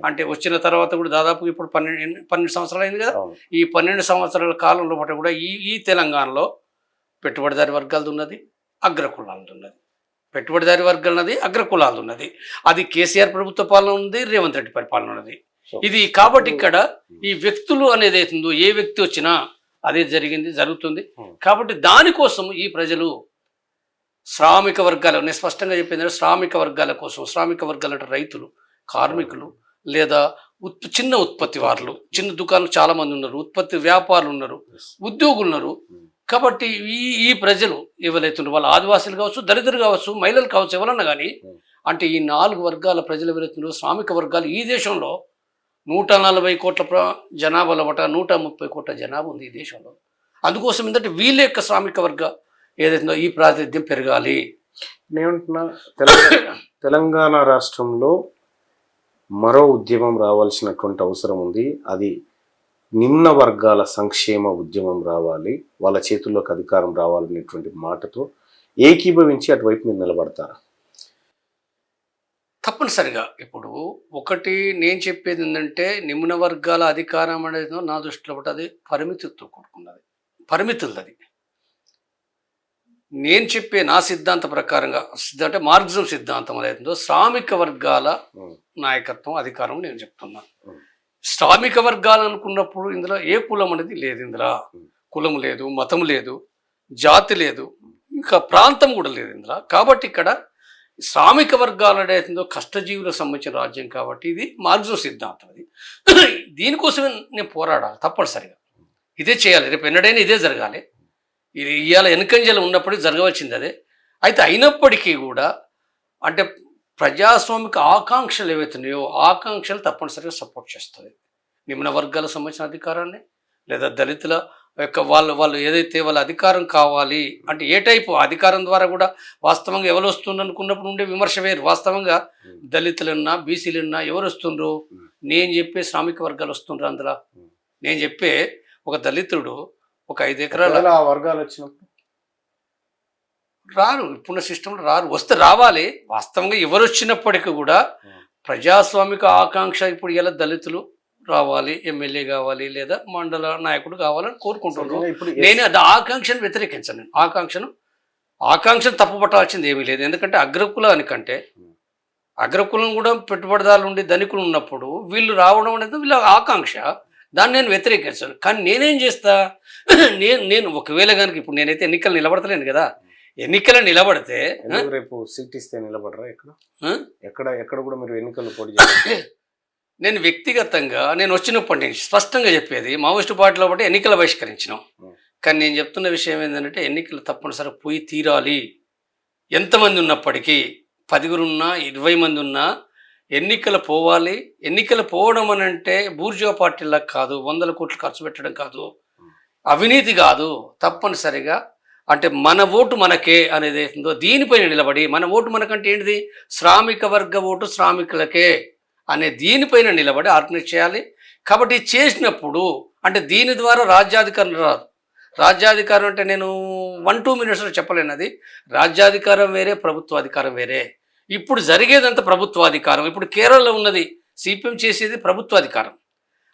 అంటే వచ్చిన తర్వాత కూడా దాదాపు ఇప్పుడు 12 సంవత్సరాలు అయింది కదా. ఈ 12 సంవత్సరాల కాలంలో పాటు కూడా ఈ తెలంగాణలో పెట్టుబడిదారి వర్గాలది ఉన్నది, అగ్రకులాలది ఉన్నది. పెట్టుబడిదారి వర్గాలన్నది, అగ్రకులాలది ఉన్నది. అది కేసీఆర్ ప్రభుత్వ పాలన ఉంది, రేవంత్ రెడ్డి పరిపాలన ఉన్నది. ఇది కాబట్టి ఇక్కడ ఈ వ్యక్తులు అనేది అవుతుందో, ఏ వ్యక్తి వచ్చినా అదే జరుగుతుంది. కాబట్టి దానికోసం ఈ ప్రజలు శ్రామిక వర్గాలు, నేను స్పష్టంగా చెప్పింది శ్రామిక వర్గాల కోసం, శ్రామిక వర్గాలు అంటే రైతులు, కార్మికులు, లేదా చిన్న ఉత్పత్తి వారులు, చిన్న దుకాణాలు చాలా మంది ఉన్నారు, ఉత్పత్తి వ్యాపారులు ఉన్నారు, ఉద్యోగులు ఉన్నారు. కాబట్టి ఈ ప్రజలు ఎవరైతే వాళ్ళు ఆదివాసీలు కావచ్చు, దళితులు కావచ్చు, మహిళలు కావచ్చు, ఎవరన్నా కానీ అంటే ఈ 4 వర్గాల ప్రజలు ఎవరైతే శ్రామిక వర్గాలు ఈ దేశంలో 140 కోట్ల జనాభాలో 130 కోట్ల జనాభా ఉంది ఈ దేశంలో. అందుకోసం ఏంటంటే వీళ్ళ యొక్క శ్రామిక వర్గ ఏదైతుందో ఈ ప్రాతినిధ్యం పెరగాలి. నేనంటున్నా తెలంగాణ రాష్ట్రంలో మరో ఉద్యమం రావాల్సినటువంటి అవసరం ఉంది. అది నిమ్న వర్గాల సంక్షేమ ఉద్యమం రావాలి, వాళ్ళ చేతుల్లోకి అధికారం రావాలనేటువంటి మాటతో ఏకీభవించి అటువైపు మీరు నిలబడతారా? తప్పనిసరిగా. ఇప్పుడు ఒకటి నేను చెప్పేది ఏంటంటే నిమ్న వర్గాల అధికారం అనేది నా దృష్టిలో ఒకటి అది పరిమితితో కూడుకున్నది, పరిమితులది. నేను చెప్పే నా సిద్ధాంత ప్రకారంగా అంటే మార్క్సిజం సిద్ధాంతం అనేది శ్రామిక వర్గాల నాయకత్వం, అధికారం నేను చెప్తున్నాను. శ్రామిక వర్గాలు అనుకున్నప్పుడు ఇందులో ఏ కులం అనేది లేదు, ఇందులో కులం లేదు, మతం లేదు, జాతి లేదు, ఇంకా ప్రాంతం కూడా లేదు ఇందులో. కాబట్టి ఇక్కడ శ్రామిక వర్గాలు అనేది కష్టజీవులకు సంబంధించిన రాజ్యం కాబట్టి ఇది మార్క్సిజం సిద్ధాంతం. అది దీనికోసమే నేను పోరాడాలి, తప్పనిసరిగా ఇదే చేయాలి, రేపు ఎన్నడైనా ఇదే జరగాలి. ఇది ఇవాళ వెనుకంజలు ఉన్నప్పటికీ జరగవలసింది అదే. అయితే అయినప్పటికీ కూడా అంటే ప్రజాస్వామిక ఆకాంక్షలు ఏవైతున్నాయో ఆకాంక్షలు తప్పనిసరిగా సపోర్ట్ చేస్తుంది. నిమ్న వర్గాలకు సంబంధించిన అధికారాన్ని, లేదా దళితుల యొక్క వాళ్ళు ఏదైతే వాళ్ళ అధికారం కావాలి అంటే ఏ టైపు అధికారం ద్వారా కూడా వాస్తవంగా ఎవరు వస్తుండ్రు అనుకున్నప్పుడు ఉండే విమర్శ వేరు. వాస్తవంగా దళితులన్నా బీసీలన్నా ఎవరు వస్తుండ్రు? నేను చెప్పే శ్రామిక వర్గాలు వస్తుండ్రు అందులో. నేను చెప్పే ఒక దళితుడు ఒక 5 ఎకరాల ఒకవేళ ఆ వర్గాలు వచ్చినప్పుడు రారు. ఇప్పుడున్న సిస్టంలో రారు. వస్తే రావాలి. వాస్తవంగా ఎవరు వచ్చినప్పటికీ కూడా ప్రజాస్వామిక ఆకాంక్ష ఇప్పుడు ఇలా దళితులు రావాలి, ఎమ్మెల్యే కావాలి లేదా మండల నాయకుడు కావాలని కోరుకుంటున్నాను. ఇప్పుడు నేను అది ఆకాంక్షను వ్యతిరేకించాను. నేను ఆకాంక్షను తప్పుపట్టాల్సింది ఏమీ లేదు. ఎందుకంటే అగ్రకులానికంటే అగ్రకులం కూడా పెట్టుబడిదారులు ఉండి ధనికులు ఉన్నప్పుడు వీళ్ళు రావడం అనేది వీళ్ళ ఆకాంక్ష. దాన్ని నేను వ్యతిరేకించాను. కానీ నేనేం చేస్తా, నేను ఒకవేళ కనుక ఇప్పుడు నేనైతే ఎన్నికలు నిలబడతలేను కదా. ఎన్నికలు నిలబడితే రేపు సీట్ ఇస్తే నిలబడరా? ఎక్కడ ఆ? ఎక్కడ కూడా మీరు ఎన్నికల్లో పోటీ చేయాలి? నేను వ్యక్తిగతంగా నేను వచ్చినప్పటి నుంచి స్పష్టంగా చెప్పేది మావోయిస్టు పార్టీలో బట్టి ఎన్నికలు బహిష్కరించినాం. కానీ నేను చెప్తున్న విషయం ఏంటంటే ఎన్నికలు తప్పనిసరిగా పోయి తీరాలి. ఎంతమంది ఉన్నప్పటికీ 10 ఉన్నా 20 మంది ఉన్నా ఎన్నికలు పోవాలి. ఎన్నికలు పోవడం అని అంటే బూర్జువా పార్టీలకు కాదు, 100 కోట్లు ఖర్చు పెట్టడం కాదు, అవినీతి కాదు. తప్పనిసరిగా అంటే మన ఓటు మనకే అనేది ఏందో దీనిపైన నిలబడి, మన ఓటు మనకంటే ఏంటిది, శ్రామిక వర్గ ఓటు శ్రామికులకే అనే దీనిపైన నిలబడి ఆర్గనైజ్ చేయాలి. కాబట్టి చేసినప్పుడు అంటే దీని ద్వారా రాజ్యాధికారం రాదు. రాజ్యాధికారం అంటే నేను 1-2 మినిట్స్లో చెప్పలేను. అది రాజ్యాధికారం వేరే, ప్రభుత్వాధికారం వేరే. ఇప్పుడు జరిగేదంతా ప్రభుత్వాధికారం. ఇప్పుడు కేరళలో ఉన్నది సిపిఎం చేసేది ప్రభుత్వాధికారం.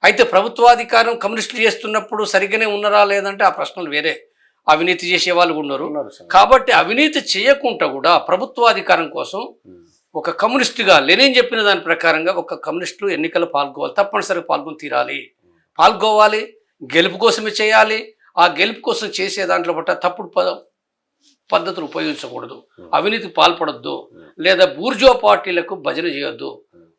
అయితే ప్రభుత్వాధికారం కమ్యూనిస్టులు చేస్తున్నప్పుడు సరిగ్గానే ఉన్నారా లేదంటే ఆ ప్రశ్నలు వేరే. అవినీతి చేసే వాళ్ళు ఉన్నారు. కాబట్టి అవినీతి చేయకుండా కూడా ప్రభుత్వాధికారం కోసం ఒక కమ్యూనిస్టుగా లెనిన్ చెప్పిన దాని ప్రకారంగా ఒక కమ్యూనిస్టు ఎన్నికలు పాల్గొవాలి. తప్పనిసరిగా పాల్గొని తీరాలి. పాల్గొవాలి. గెలుపు కోసమే చేయాలి. ఆ గెలుపు కోసం చేసే దాంట్లో బట్ట తప్పుడు పద్ధతులు ఉపయోగించకూడదు, అవినీతికి పాల్పడొద్దు, లేదా బూర్జువా పార్టీలకు భజన చేయొద్దు.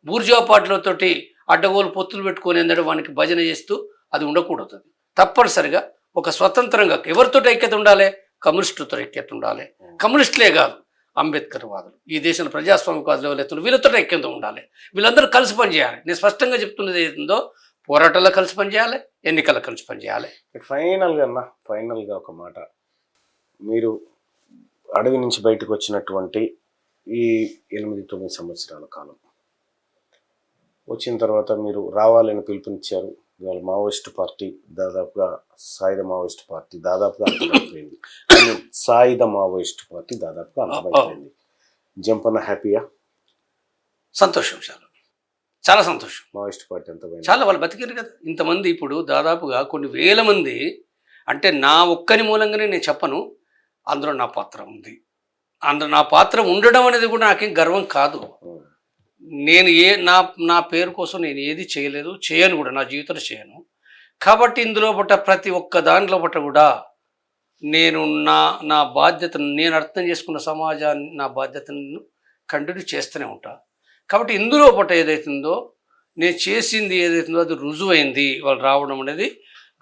బూర్జువా పార్టీలతోటి అడ్డగోలు పొత్తులు పెట్టుకొని ఏంటంటే వానికి భజన చేస్తూ అది ఉండకూడదు. తప్పనిసరిగా ఒక స్వతంత్రంగా ఎవరితో ఐక్యత ఉండాలి? కమ్యూనిస్టులతో ఐక్యత ఉండాలి. కమ్యూనిస్టులే కాదు, అంబేద్కర్ వాదులు, ఈ దేశంలో ప్రజాస్వామికవాదులు ఎవరైతే వీళ్ళతో ఐక్యత ఉండాలి. వీళ్ళందరూ కలిసి పనిచేయాలి. నేను స్పష్టంగా చెప్తున్నది ఏంటో, పోరాటాల్లో కలిసి పనిచేయాలి, ఎన్నికల్లో కలిసి పనిచేయాలి. ఫైనల్గా ఒక మాట, మీరు అడవి నుంచి బయటకు వచ్చినటువంటి ఈ 8-9 సంవత్సరాల కాలం వచ్చిన తర్వాత మీరు రావాలని పిలుపునిచ్చారు. ఇవాళ మావోయిస్టు పార్టీ దాదాపుగా సాయుధ మావోయిస్టు పార్టీ దాదాపుగా అంతమైపోయింది. సాయుధ మావోయిస్టు పార్టీ దాదాపుగా అంతమైపోయింది. జంపన్న హ్యాపీయా? సంతోషం, చాలా సంతోషం. మావోయిస్టు పార్టీ అంతమైంది. చాలా వాళ్ళు బతికారు కదా. ఇంతమంది ఇప్పుడు దాదాపుగా కొన్ని వేల మంది, అంటే నా ఒక్కని మూలంగానే నేను చెప్పను, అందులో నా పాత్ర ఉంది. అందులో నా పాత్ర ఉండడం అనేది కూడా నాకేం గర్వం కాదు. నేను నా పేరు కోసం నేను ఏది చేయలేదు, చేయను కూడా, నా జీవితంలో చేయను. కాబట్టి ఇందులో పట్ట ప్రతి ఒక్క దాంట్లో పట్ట కూడా నేను నా బాధ్యతను, నేను అర్థం చేసుకున్న సమాజాన్ని, నా బాధ్యతను కంటిన్యూ చేస్తూనే ఉంటా. కాబట్టి ఇందులో పట్ట ఏదైతుందో, నేను చేసింది ఏదైతుందో అది రుజువైంది. వాళ్ళు రావడం అనేది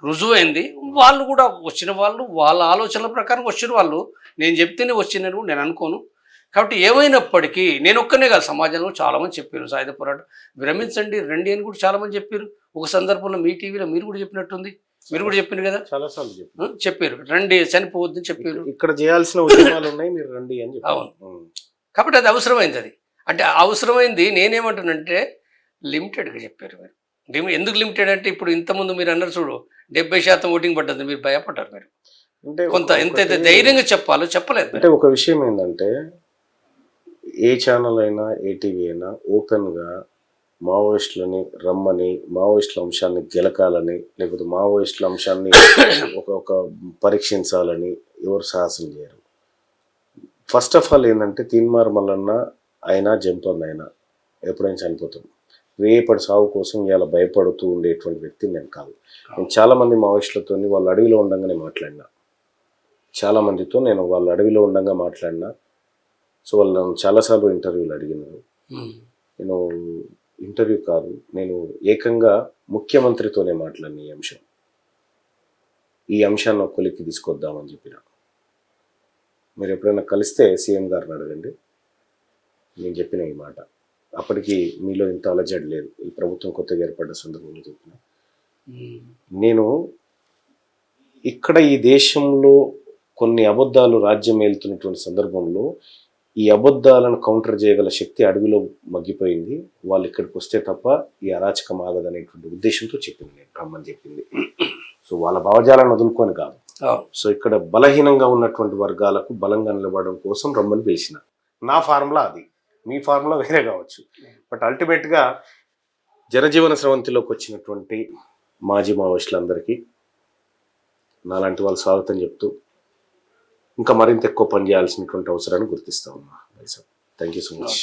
రుజువైంది. వాళ్ళు కూడా వచ్చిన వాళ్ళు వాళ్ళ ఆలోచనల ప్రకారం వచ్చిన వాళ్ళు, నేను చెప్తేనే వచ్చినని నేను అనుకోను. కాబట్టి ఏమైనప్పటికీ నేను ఒక్కనే కాదు, సమాజంలో చాలామంది చెప్పారు సాయుధ పోరాటం విరమించండి రండి అని కూడా చాలామంది చెప్పారు. ఒక సందర్భంలో మీ టీవీలో మీరు కూడా చెప్పినట్టుంది, మీరు కూడా చెప్పారు కదా, చాలాసార్లు చెప్పారు రండి చనిపోవద్దని చెప్పారు. ఇక్కడ చేయాల్సిన ఉద్యమాలు ఉన్నాయి, మీరు రండి అని చెప్పారు. అవును. కాబట్టి అది అవసరమైంది. అది అంటే అవసరమైంది. నేనేమంటానంటే లిమిటెడ్గా చెప్పారు మీరు. ఎందుకు లిమిటెడ్ అంటే ఇప్పుడు ఇంతకుముందు మీరు అన్నారు చూడు, 70% ఓటింగ్ పడ్డది, మీరు భయపడ్డారు. మీరు అంటే కొంత ఎంతైతే ధైర్యంగా చెప్పాలో చెప్పలేదు. అంటే ఒక విషయం ఏంటంటే, ఏ ఛానల్ అయినా ఏ టీవీ అయినా ఓపెన్గా మావోయిస్టులని రమ్మని, మావోయిస్టుల అంశాన్ని గెలకాలని, లేకపోతే మావోయిస్టుల అంశాన్ని ఒక పరీక్షించాలని ఎవరు సాహసం చేయరు. ఫస్ట్ ఆఫ్ ఆల్ ఏంటంటే, తీన్మార్ మల్లన్న అయినా జంపన్న అయినా ఎప్పుడైనా చనిపోతాం. రేపటి సాగు కోసం ఇలా భయపడుతూ ఉండేటువంటి వ్యక్తి నేను కాదు. నేను చాలామంది మావోయిస్టులతో వాళ్ళు అడవిలో ఉండగానే మాట్లాడినా, చాలామందితో నేను వాళ్ళు అడవిలో ఉండగా మాట్లాడినా. సో వాళ్ళు నన్ను చాలాసార్లు ఇంటర్వ్యూలు అడిగినారు. నేను ఇంటర్వ్యూ కాదు, నేను ఏకంగా ముఖ్యమంత్రితోనే మాట్లాడిన ఈ అంశాన్ని కొలిక్కి తీసుకొద్దామని చెప్పిన. మీరు ఎప్పుడైనా కలిస్తే సీఎం గారిని అడగండి, నేను చెప్పిన ఈ మాట. అప్పటికి మీలో ఇంత అలజడి లేదు. ఈ ప్రభుత్వం కొత్తగా ఏర్పడ్డ సందర్భంలో చెప్పిన. నేను ఇక్కడ ఈ దేశంలో కొన్ని అబద్ధాలు రాజ్యం ఏలుతున్నటువంటి సందర్భంలో ఈ అబద్ధాలను కౌంటర్ చేయగల శక్తి అడవిలో మగ్గిపోయింది. వాళ్ళు ఇక్కడికి వస్తే తప్ప ఈ అరాచకం ఆగదనేటువంటి ఉద్దేశంతో చెప్పింది, నేను రమ్మని చెప్పింది. సో వాళ్ళ భావజాలను వదులుకొని కాదు. సో ఇక్కడ బలహీనంగా ఉన్నటువంటి వర్గాలకు బలంగా నిలబడడం కోసం రమ్మని పిలిచిన. నా ఫార్ములా అది, మీ ఫార్ములా వేరే కావచ్చు. బట్ అల్టిమేట్గా జనజీవన స్రవంతిలోకి వచ్చినటువంటి మాజీ మావోయిస్టులందరికీ నాలాంటి వాళ్ళు స్వాగతం చెప్తూ ఇంకా మరింత ఎక్కువ పని చేయాల్సినటువంటి అవసరాన్ని గుర్తిస్తా ఉన్నా. Thank you so much.